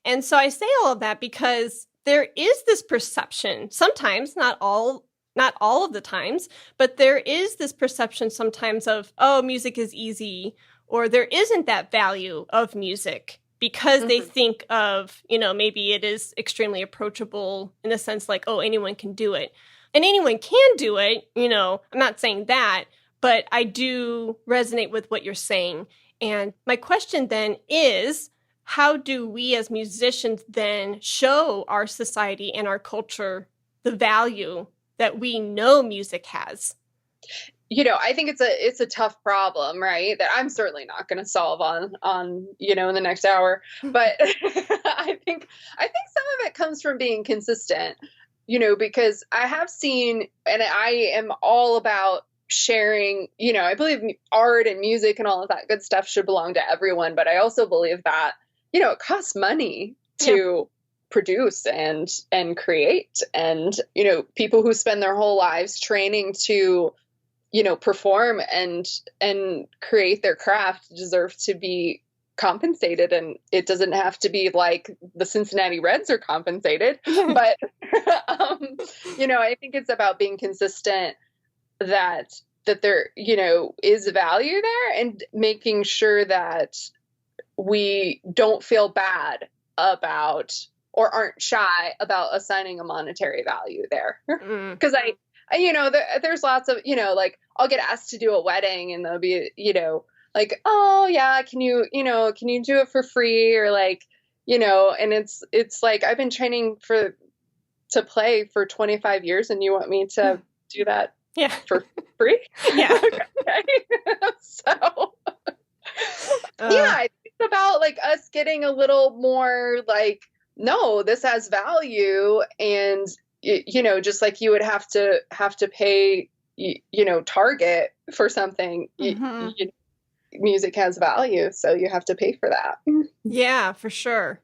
And so I say all of that because there is this perception, sometimes, not all of the times, but there is this perception sometimes of, oh, music is easy, or there isn't that value of music because they think of, maybe it is extremely approachable in the sense like, oh, anyone can do it. And anyone can do it, I'm not saying that, but I do resonate with what you're saying. And my question then is, how do we as musicians then show our society and our culture the value that we know music has?
I think it's a tough problem, right? That I'm certainly not going to solve on in the next hour. But I think some of it comes from being consistent, because I have seen, and I am all about sharing, I believe art and music and all of that good stuff should belong to everyone. But I also believe that, it costs money to produce and create. And, people who spend their whole lives training to, perform and create their craft deserve to be compensated. And it doesn't have to be like the Cincinnati Reds are compensated, but, I think it's about being consistent that there, is value there, and making sure that we don't feel bad about, or aren't shy about, assigning a monetary value there. Because there's lots of, like, I'll get asked to do a wedding and they'll be, like, oh yeah, can you do it for free? Or like, and it's like, I've been training to play for 25 years and you want me to do that for free?
Yeah.
Okay. So I think it's about like us getting a little more like, no, this has value. And just like you would have to pay Target for something, music has value, so you have to pay for that.
Yeah, for sure.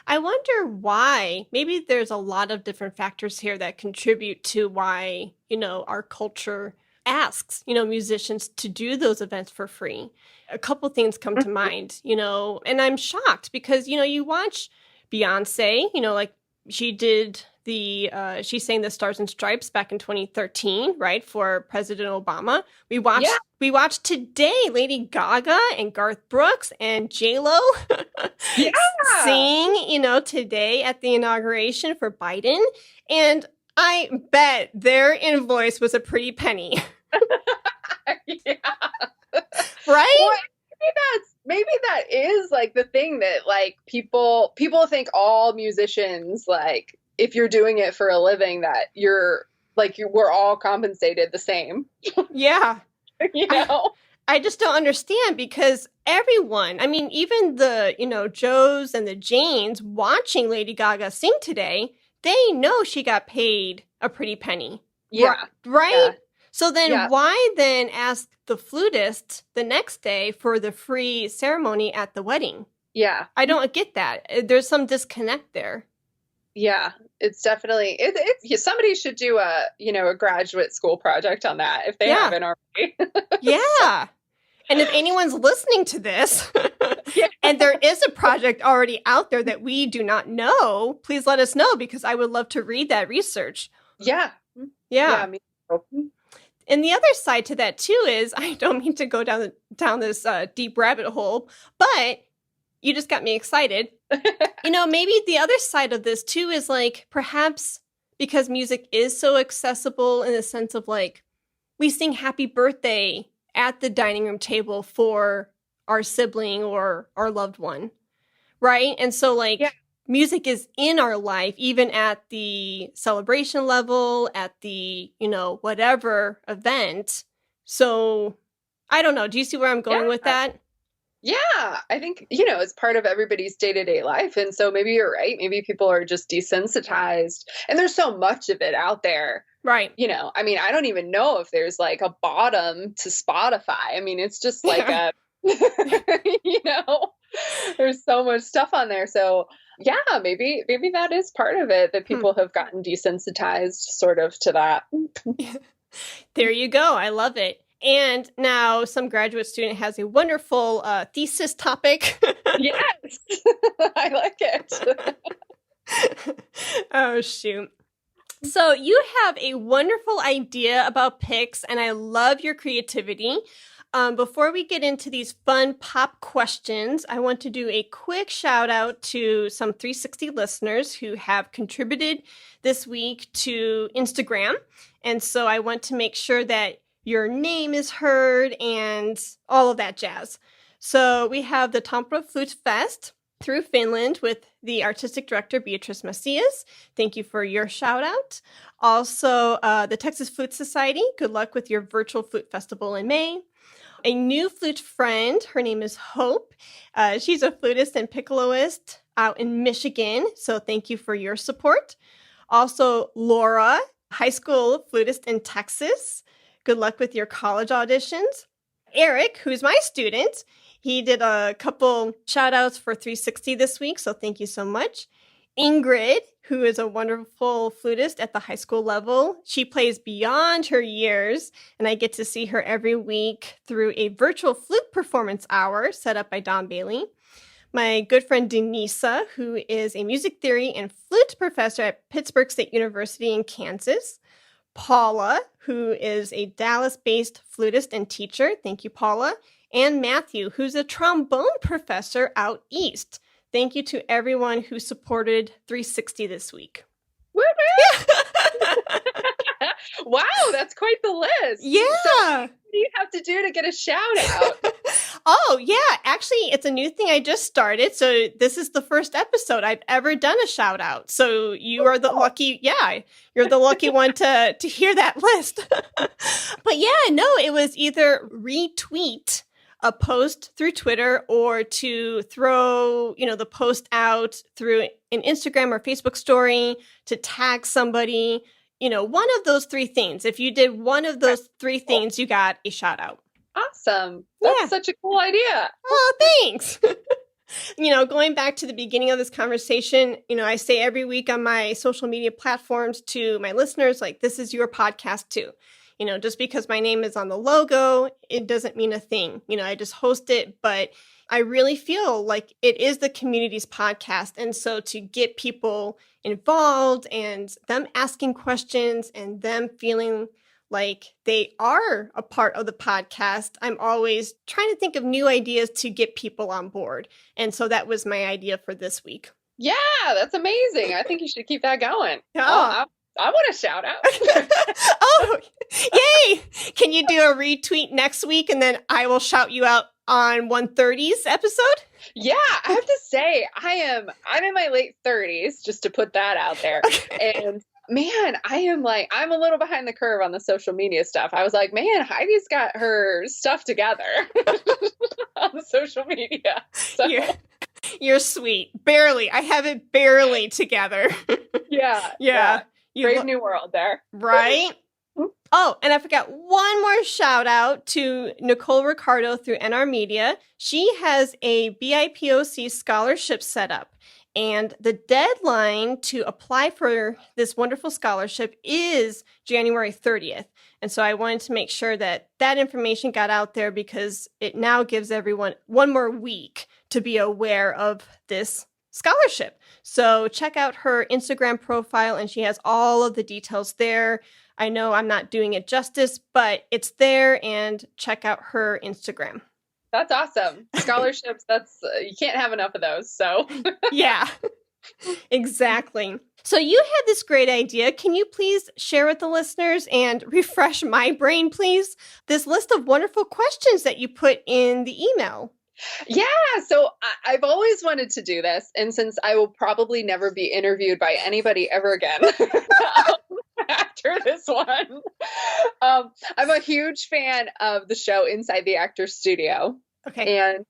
I wonder why. Maybe there's a lot of different factors here that contribute to why, our culture asks, musicians to do those events for free. A couple things come to mind, and I'm shocked because, you watch Beyonce, like she did she sang the Stars and Stripes back in 2013, right, for President Obama. We watched today Lady Gaga and Garth Brooks and J-Lo sing, today at the inauguration for Biden. And I bet their invoice was a pretty penny. Right?
Well, maybe that is like the thing that like people think all musicians, like, if you're doing it for a living, that we're all compensated the same.
Yeah. I just don't understand, because everyone, I mean, even the, Joes and the Janes watching Lady Gaga sing today, they know she got paid a pretty penny.
Yeah.
Right?
Yeah.
So then why then ask the flutist the next day for the free ceremony at the wedding?
Yeah.
I don't get that. There's some disconnect there.
Yeah, it's definitely, somebody should do a graduate school project on that if they haven't already.
Yeah. And if anyone's listening to this and there is a project already out there that we do not know, please let us know, because I would love to read that research.
Yeah.
Yeah.
Me too.
And the other side to that too is, I don't mean to go down this deep rabbit hole, but you just got me excited. Maybe the other side of this too is like, perhaps because music is so accessible in the sense of like, we sing happy birthday at the dining room table for our sibling or our loved one, right? And so like, music is in our life, even at the celebration level, at the, whatever event. So I don't know. Do you see where I'm going with that?
Yeah, I think, it's part of everybody's day-to-day life. And so maybe you're right. Maybe people are just desensitized. And there's so much of it out there.
Right.
I mean, I don't even know if there's like a bottom to Spotify. I mean, it's just like there's so much stuff on there. So yeah, maybe that is part of it, that people have gotten desensitized sort of to that.
There you go. I love it. And now some graduate student has a wonderful thesis topic.
Yes, I like it.
Oh, shoot. So you have a wonderful idea about picks, and I love your creativity. Before we get into these fun pop questions, I want to do a quick shout out to some 360 listeners who have contributed this week to Instagram. And so I want to make sure that your name is heard and all of that jazz. So we have the Tampa Flutefest through Finland with the artistic director, Beatrice Macias. Thank you for your shout out. Also, the Texas Flute Society. Good luck with your virtual flute festival in May. A new flute friend. Her name is Hope. She's a flutist and piccoloist out in Michigan. So thank you for your support. Also, Laura, high school flutist in Texas. Good luck with your college auditions. Eric, who's my student, he did a couple shout outs for 360 this week, so thank you so much. Ingrid, who is a wonderful flutist at the high school level. She plays beyond her years, and I get to see her every week through a virtual flute performance hour set up by Don Bailey. My good friend Denisa, who is a music theory and flute professor at Pittsburgh State University in Kansas. Paula, who is a Dallas-based flutist and teacher. Thank you, Paula. And Matthew, who's a trombone professor out east. Thank you to everyone who supported 360 this week.
Wow, that's quite the list.
Yeah.
So what do you have to do to get a shout out?
Oh, yeah. Actually, it's a new thing I just started. So this is the first episode I've ever done a shout out. So you are the lucky, you're the lucky one to hear that list. But yeah, no, it was either retweet a post through Twitter or to throw, the post out through an Instagram or Facebook story, to tag somebody, one of those three things. If you did one of those three things, you got a shout out.
Awesome. That's such a cool idea.
Oh, thanks. Going back to the beginning of this conversation, I say every week on my social media platforms to my listeners, like, this is your podcast too. Just because my name is on the logo, it doesn't mean a thing. I just host it, but I really feel like it is the community's podcast. And so to get people involved and them asking questions and them feeling like they are a part of the podcast, I'm always trying to think of new ideas to get people on board. And so that was my idea for this week.
Yeah, that's amazing. I think you should keep that going.
Oh.
I want a shout out.
Oh, yay! Can you do a retweet next week and then I will shout you out on 130's episode?
Yeah, I have to say, I'm in my late 30s, just to put that out there. Okay. And man, I'm a little behind the curve on the social media stuff. I was like, man, Heidi's got her stuff together on the social media. So.
You're sweet. Barely. I have it barely together.
Yeah. Brave new world there.
Right? Oh, and I forgot one more shout out to Nicole Ricardo through NR Media. She has a BIPOC scholarship set up. And the deadline to apply for this wonderful scholarship is January 30th. And so I wanted to make sure that information got out there because it now gives everyone one more week to be aware of this scholarship. So check out her Instagram profile and she has all of the details there. I know I'm not doing it justice, but it's there, and check out her Instagram.
That's awesome. Scholarships, you can't have enough of those. So
yeah, exactly. So you had this great idea. Can you please share with the listeners and refresh my brain, please? This list of wonderful questions that you put in the email.
Yeah, so I've always wanted to do this. And since I will probably never be interviewed by anybody ever again after this one, I'm a huge fan of the show Inside the Actor's Studio.
Okay.
And,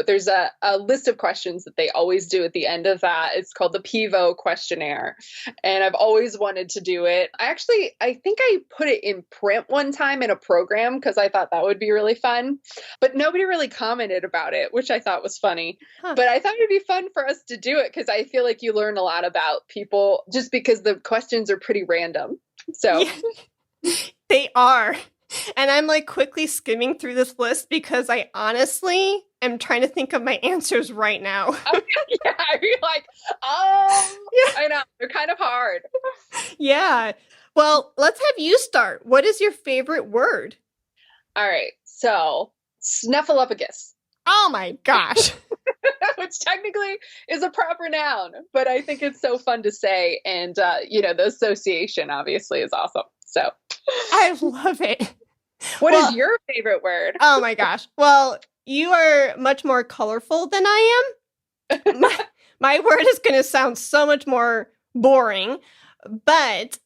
there's a list of questions that they always do at the end of that. It's called the PIVO questionnaire. And I've always wanted to do it. I think I put it in print one time in a program because I thought that would be really fun. But nobody really commented about it, which I thought was funny. Huh. But I thought it'd be fun for us to do it because I feel like you learn a lot about people just because the questions are pretty random. So
yeah, they are. And I'm quickly skimming through this list because I honestly am trying to think of my answers right now.
Yeah, you're like, yeah. I know, they're kind of hard.
Yeah. Well, let's have you start. What is your favorite word?
All right. So, snuffleupagus.
Oh my gosh.
Which technically is a proper noun, but I think it's so fun to say. And, the association obviously is awesome. So
I love it.
What is your favorite word?
Oh my gosh. Well, you are much more colorful than I am. My word is going to sound so much more boring, but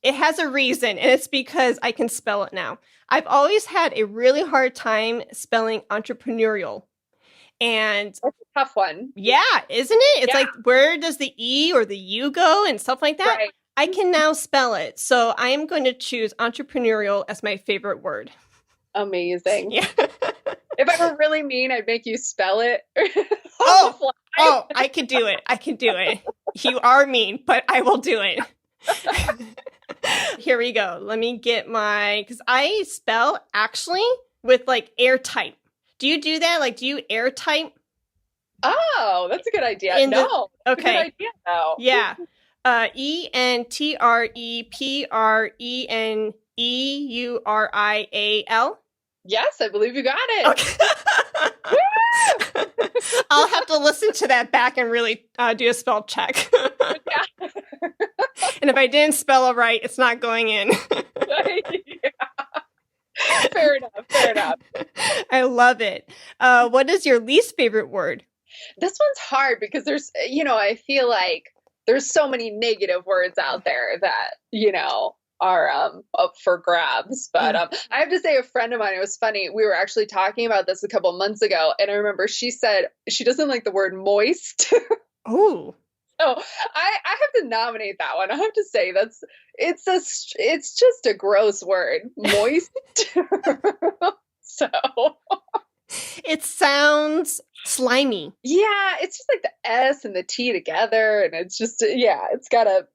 it has a reason, and it's because I can spell it now. I've always had a really hard time spelling entrepreneurial. And
that's a tough one.
Yeah, isn't it? It's like, where does the E or the U go and stuff like that?
Right.
I can now spell it. So I am going to choose entrepreneurial as my favorite word.
Amazing.
Yeah.
If I were really mean, I'd make you spell it.
Oh, I could do it. You are mean, but I will do it. Here we go. Let me get because I spell actually with like airtight. Do you do that? Like, do you airtight?
Oh, that's a good idea.
Okay.
That's a good idea, though.
Yeah. ENTREPRENEURIAL.
Yes, I believe you got it.
Okay. I'll have to listen to that back and really do a spell check.
Yeah.
And if I didn't spell it right, it's not going in.
Yeah. Fair enough.
I love it. What is your least favorite word?
This one's hard because there's, I feel like there's so many negative words out there that, are up for grabs. But I have to say, a friend of mine, it was funny. We were actually talking about this a couple months ago. And I remember she said she doesn't like the word moist.
Oh.
So I have to nominate that one. I have to say it's just a gross word. Moist. So
it sounds slimy.
Yeah, it's just like the S and the T together, and it's just it's got a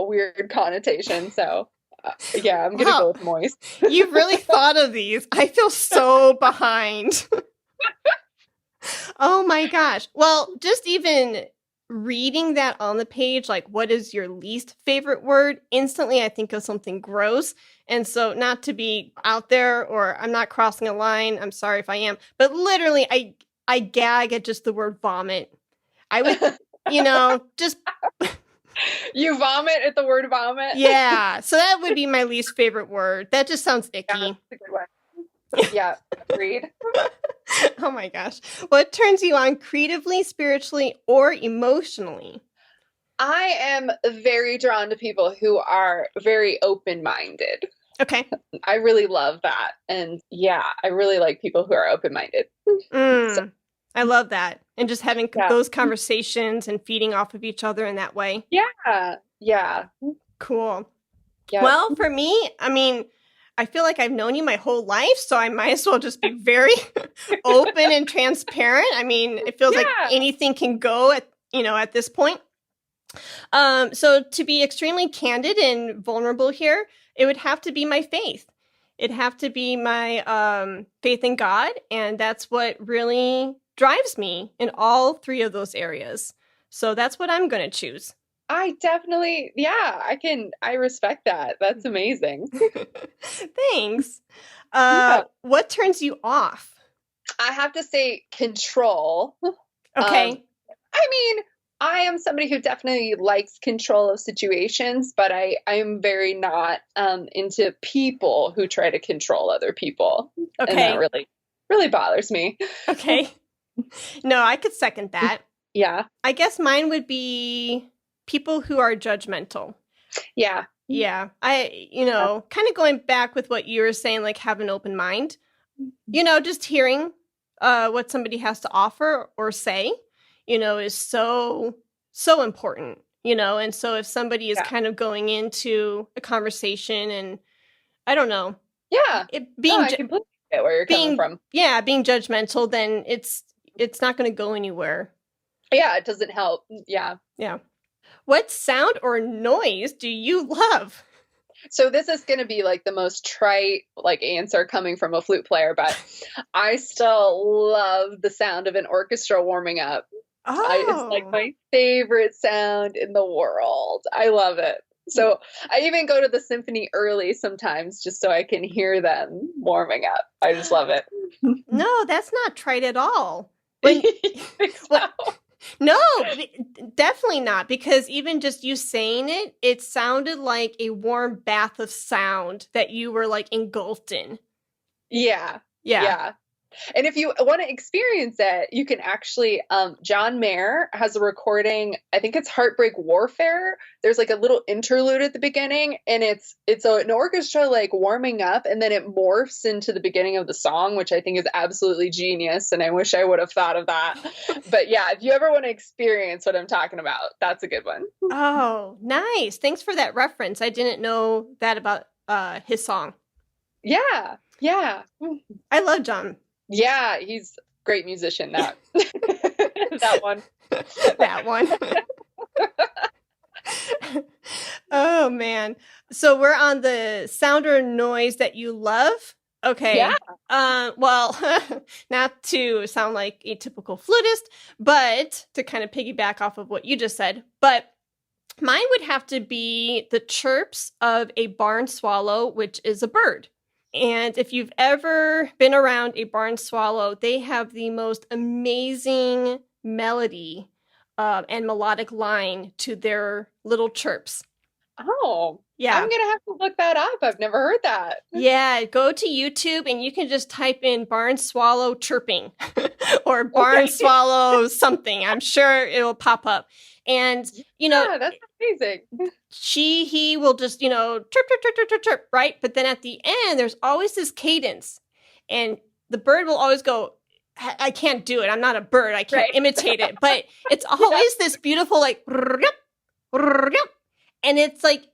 weird connotation. So I'm gonna go with moist.
You've really thought of these. I feel so behind. Oh my gosh. Well, just even reading that on the page, like, what is your least favorite word? Instantly, I think of something gross. And so, not to be out there, or I'm not crossing a line. I'm sorry if I am. But literally, I gag at just the word vomit. I would, just...
You vomit at the word vomit?
Yeah. So that would be my least favorite word. That just sounds icky.
Yeah, that's a good one. Yeah, agreed.
Oh my gosh. What turns you on creatively, spiritually, or emotionally?
I am very drawn to people who are very open-minded.
Okay.
I really love that. And I really like people who are open-minded.
So. I love that. And just having those conversations and feeding off of each other in that way.
Yeah. Yeah.
Cool.
Yeah.
Well, for me, I feel like I've known you my whole life, so I might as well just be very open and transparent. It feels like anything can go at this point. So to be extremely candid and vulnerable here, it would have to be my faith. It'd have to be my faith in God, and that's what really drives me in all three of those areas. So that's what I'm going to choose.
I definitely, I respect that. That's amazing.
Thanks. What turns you off?
I have to say control.
Okay.
I am somebody who definitely likes control of situations, but I am very not into people who try to control other people.
Okay.
And that really, really bothers me.
Okay. No, I could second that.
Yeah.
I guess mine would be people who are judgmental.
Yeah.
Yeah. Kind of going back with what you were saying, like have an open mind, just hearing what somebody has to offer or say, is so, so important, and so if somebody is kind of going into a conversation and I don't know.
Yeah. I completely get where you're coming from.
Yeah. Being judgmental, then it's not going to go anywhere.
Yeah. It doesn't help. Yeah.
Yeah. What sound or noise do you love?
So this is going to be like the most trite answer coming from a flute player, but I still love the sound of an orchestra warming up.
Oh.
It's my favorite sound in the world. I love it. So I even go to the symphony early sometimes just so I can hear them warming up. I just love it.
No, that's not trite at all.
So.
No, definitely not. Because even just you saying it sounded like a warm bath of sound that you were engulfed in.
Yeah.
Yeah.
Yeah. And if you want to experience it, you can actually, John Mayer has a recording, I think it's Heartbreak Warfare. There's a little interlude at the beginning, and it's an orchestra warming up, and then it morphs into the beginning of the song, which I think is absolutely genius. And I wish I would have thought of that. But yeah, if you ever want to experience what I'm talking about, that's a good one.
Oh, nice. Thanks for that reference. I didn't know that about his song.
Yeah. Yeah.
I love John.
Yeah, he's a great musician. That one.
That one. Oh, man. So we're on the sound or noise that you love? Okay.
Yeah.
Well, not to sound like a typical flutist, but to kind of piggyback off of what you just said, but mine would have to be the chirps of a barn swallow, which is a bird. And if you've ever been around a barn swallow, they have the most amazing melody and melodic line to their little chirps.
Oh,
Yeah.
I'm going to have to look that up. I've never heard that.
Yeah, go to YouTube and you can just type in barn swallow chirping or barn swallow something. I'm sure it'll pop up. And,
Yeah, that's amazing.
he will just, chirp, chirp, chirp, chirp, chirp, chirp, right? But then at the end, there's always this cadence. And the bird will always go, I can't do it. I'm not a bird. I can't imitate it. But it's always this beautiful, like, and it's like,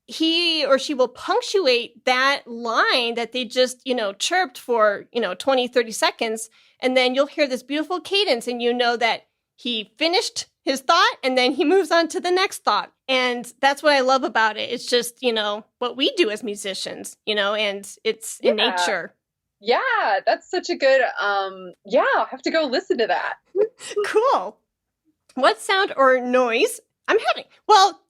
he or she will punctuate that line that they just, chirped for, 20, 30 seconds. And then you'll hear this beautiful cadence and you know that he finished his thought and then he moves on to the next thought. And that's what I love about it. It's just, what we do as musicians, and it's in nature.
Yeah, that's such a good, I'll have to go listen to that.
Cool. What sound or noise I'm having? Well,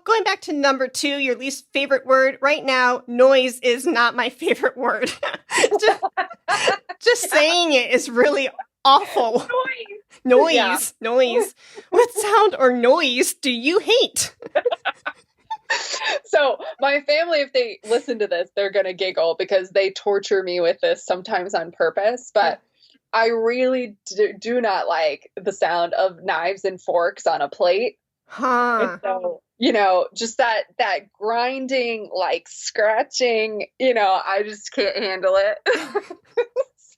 going back to number 2, your least favorite word right now, noise is not my favorite word. just saying it is really awful. Noise. What sound or noise do you hate?
So my family, if they listen to this, they're going to giggle because they torture me with this sometimes on purpose. But I really do not like the sound of knives and forks on a plate.
Huh.
And so, just that grinding, like scratching, I just can't handle it.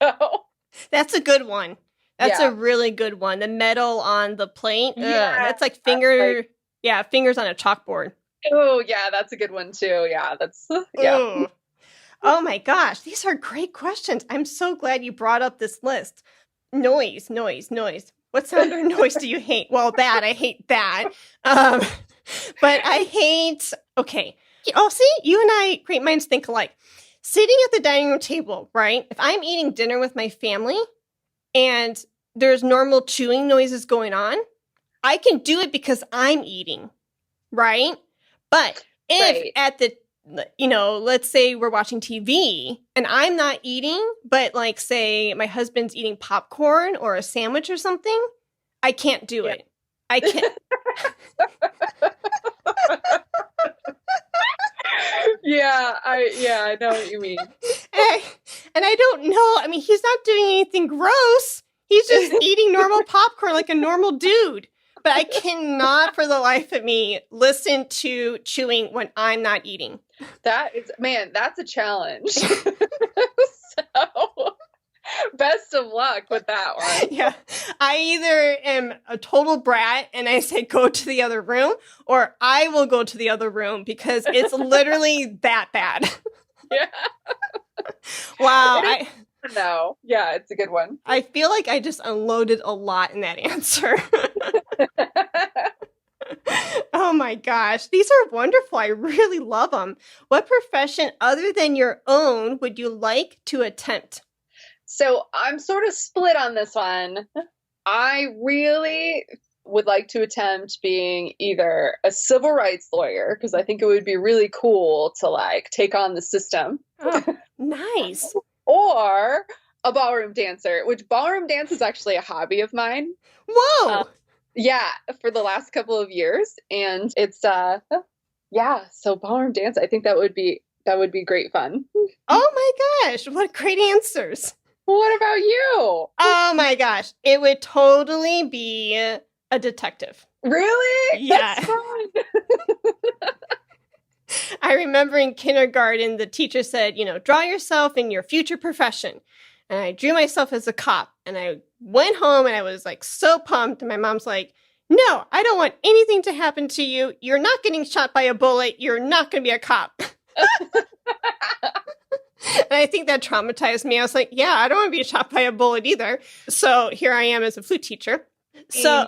So
that's a good one. That's a really good one. The metal on the plate. That's like fingers on a chalkboard.
Oh, yeah, that's a good one too. Yeah,
Ooh. Oh my gosh, these are great questions. I'm so glad you brought up this list. Noise. What sound or noise do you hate? Well, I hate that. But I hate, okay. Oh, see, you and I, great minds think alike. Sitting at the dining room table, right? If I'm eating dinner with my family and there's normal chewing noises going on, I can do it because I'm eating, right? But if at the, let's say we're watching TV and I'm not eating, but like say my husband's eating popcorn or a sandwich or something, I can't do it. I can't.
I know what you mean.
And I don't know. I mean, he's not doing anything gross. He's just eating normal popcorn like a normal dude. But I cannot for the life of me listen to chewing when I'm not eating.
That's a challenge. So best of luck with that one.
Yeah. I either am a total brat and I say go to the other room, or I will go to the other room because it's literally that bad.
Yeah.
Wow.
No. Yeah, it's a good one.
I feel like I just unloaded a lot in that answer. Oh my gosh. These are wonderful. I really love them. What profession other than your own would you like to attempt?
So I'm sort of split on this one. I really would like to attempt being either a civil rights lawyer, because I think it would be really cool to like take on the system.
Oh, nice.
Or a ballroom dancer, which ballroom dance is actually a hobby of mine.
Whoa.
For the last couple of years. And it's, so ballroom dance, I think that would be great fun.
Oh my gosh. What great answers.
What about you?
Oh my gosh. It would totally be a detective.
Really?
Yeah.
That's fun.
I remember in kindergarten, the teacher said, draw yourself in your future profession. And I drew myself as a cop. And I went home and I was like so pumped. And my mom's like, no, I don't want anything to happen to you. You're not getting shot by a bullet. You're not going to be a cop. And I think that traumatized me. I was like, yeah, I don't want to be shot by a bullet either. So here I am as a flute teacher. So,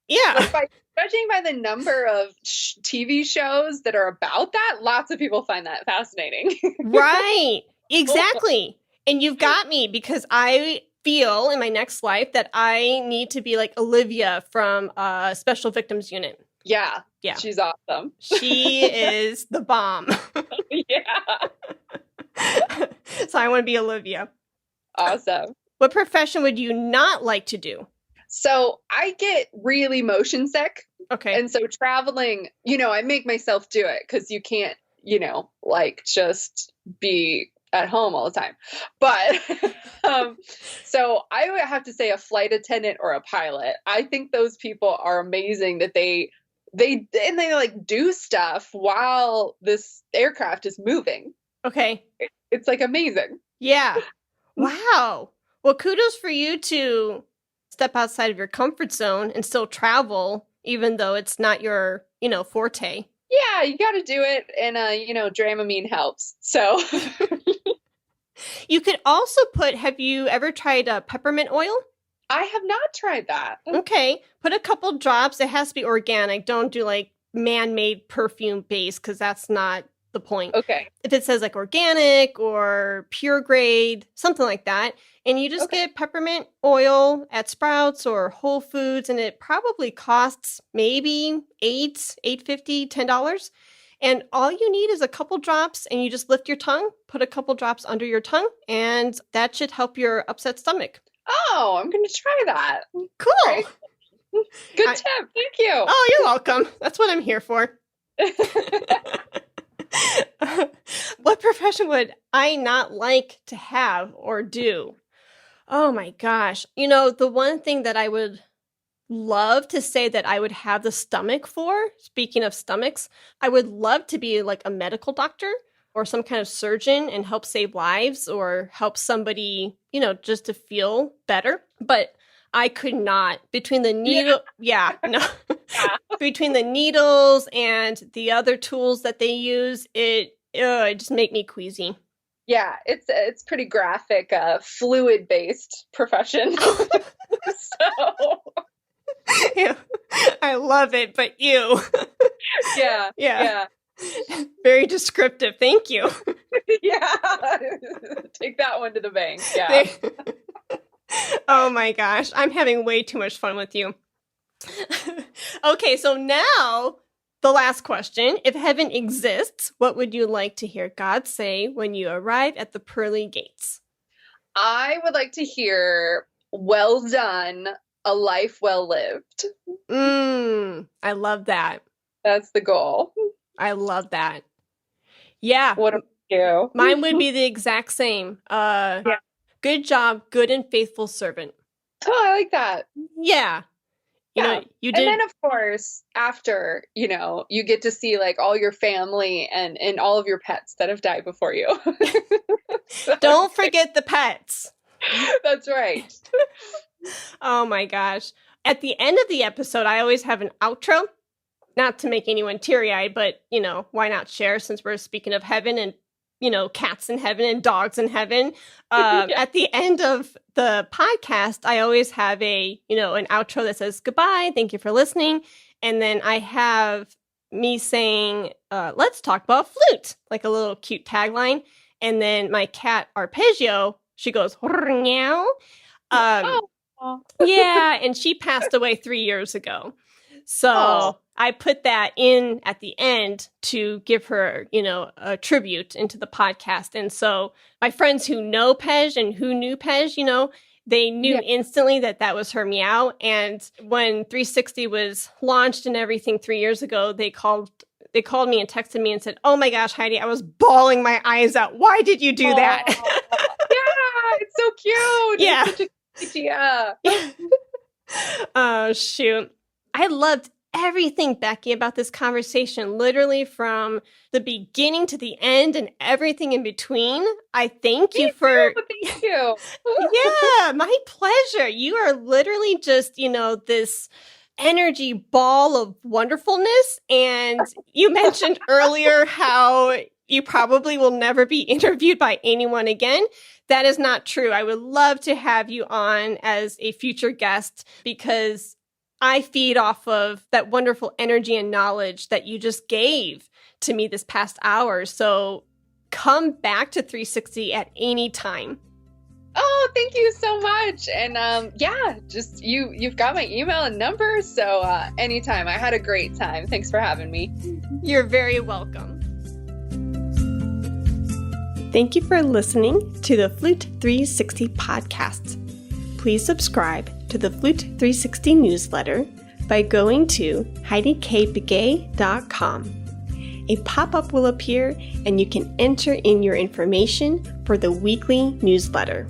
yeah.
Judging by the number of TV shows that are about that, lots of people find that fascinating.
Right. Exactly. And you've got me because I feel in my next life that I need to be like Olivia from Special Victims Unit.
Yeah.
Yeah.
She's awesome.
She is the bomb.
Yeah.
So I want to be Olivia.
Awesome.
What profession would you not like to do?
So I get really motion sick.
Okay.
And so traveling, I make myself do it because you can't, like just be at home all the time. But so I would have to say a flight attendant or a pilot. I think those people are amazing that they like do stuff while this aircraft is moving.
Okay.
It's like amazing.
Yeah. Wow. Well, kudos for you to step outside of your comfort zone and still travel, even though it's not your, forte.
Yeah, you got to do it. And, Dramamine helps. So
you could also have you ever tried peppermint oil?
I have not tried that.
Okay. Put a couple drops. It has to be organic. Don't do like man-made perfume base because that's not the point.
Okay.
If it says like organic or pure grade, something like that, and you just get peppermint oil at Sprouts or Whole Foods, and it probably costs maybe $8.50, $10. And all you need is a couple drops, and you just lift your tongue, put a couple drops under your tongue, and that should help your upset stomach.
Oh, I'm going to try that.
Cool.
Great. Good tip. Thank you.
Oh, you're welcome. That's what I'm here for. What profession would I not like to have or do? Oh my gosh. The one thing that I would love to say that I would have the stomach for, speaking of stomachs, I would love to be like a medical doctor or some kind of surgeon and help save lives or help somebody, just to feel better. But I could not. Between the needle, between the needles and the other tools that they use, it just make me queasy.
Yeah, it's pretty graphic, fluid-based profession. So
Yeah, I love it, but ew.
Yeah.
Very descriptive. Thank you.
Yeah. Take that one to the bank. Yeah.
Oh my gosh, I'm having way too much fun with you. Okay, so now the last question. If heaven exists, what would you like to hear God say when you arrive at the pearly gates?
I would like to hear, "Well done, a life well lived."
I love that.
That's the goal.
I love that. Yeah.
What about you?
Mine would be the exact same. Good job, good and faithful servant.
Oh, I like that.
Yeah. You did.
And then, of course, after, you get to see like all your family and all of your pets that have died before you.
Don't forget the pets.
That's right.
Oh my gosh. At the end of the episode, I always have an outro. Not to make anyone teary-eyed, but, why not share since we're speaking of heaven and, cats in heaven and dogs in heaven. At the end of the podcast, I always have an outro that says goodbye, thank you for listening. And then I have me saying, let's talk about Flute, like a little cute tagline. And then my cat, Arpeggio, she goes, meow. Yeah, and she passed away 3 years ago. So I put that in at the end to give her, a tribute into the podcast. And so my friends who know Pej and who knew Pej, they knew instantly that was her meow. And when 360 was launched and everything 3 years ago, they called me and texted me and said, "Oh my gosh, Heidi, I was bawling my eyes out. Why did you do that?"
Yeah, it's so cute.
Yeah.
It's such a idea.
Oh, shoot. I loved everything, Becki, about this conversation, literally from the beginning to the end and everything in between. I thank you for...
Thank you.
Yeah, my pleasure. You are literally just, this energy ball of wonderfulness. And you mentioned earlier how you probably will never be interviewed by anyone again. That is not true. I would love to have you on as a future guest because I feed off of that wonderful energy and knowledge that you just gave to me this past hour. So come back to 360 at any time.
Oh, thank you so much. And yeah, just you've got my email and number. So anytime. I had a great time. Thanks for having me.
You're very welcome. Thank you for listening to the Flute 360 podcast. Please subscribe to the Flute 360 newsletter by going to HeidiKBegay.com. A pop-up will appear and you can enter in your information for the weekly newsletter.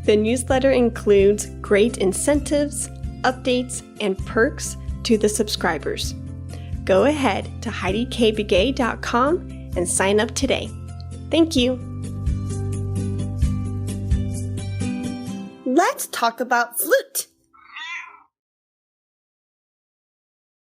The newsletter includes great incentives, updates, and perks to the subscribers. Go ahead to HeidiKBegay.com and sign up today. Thank you.
Let's talk about flute.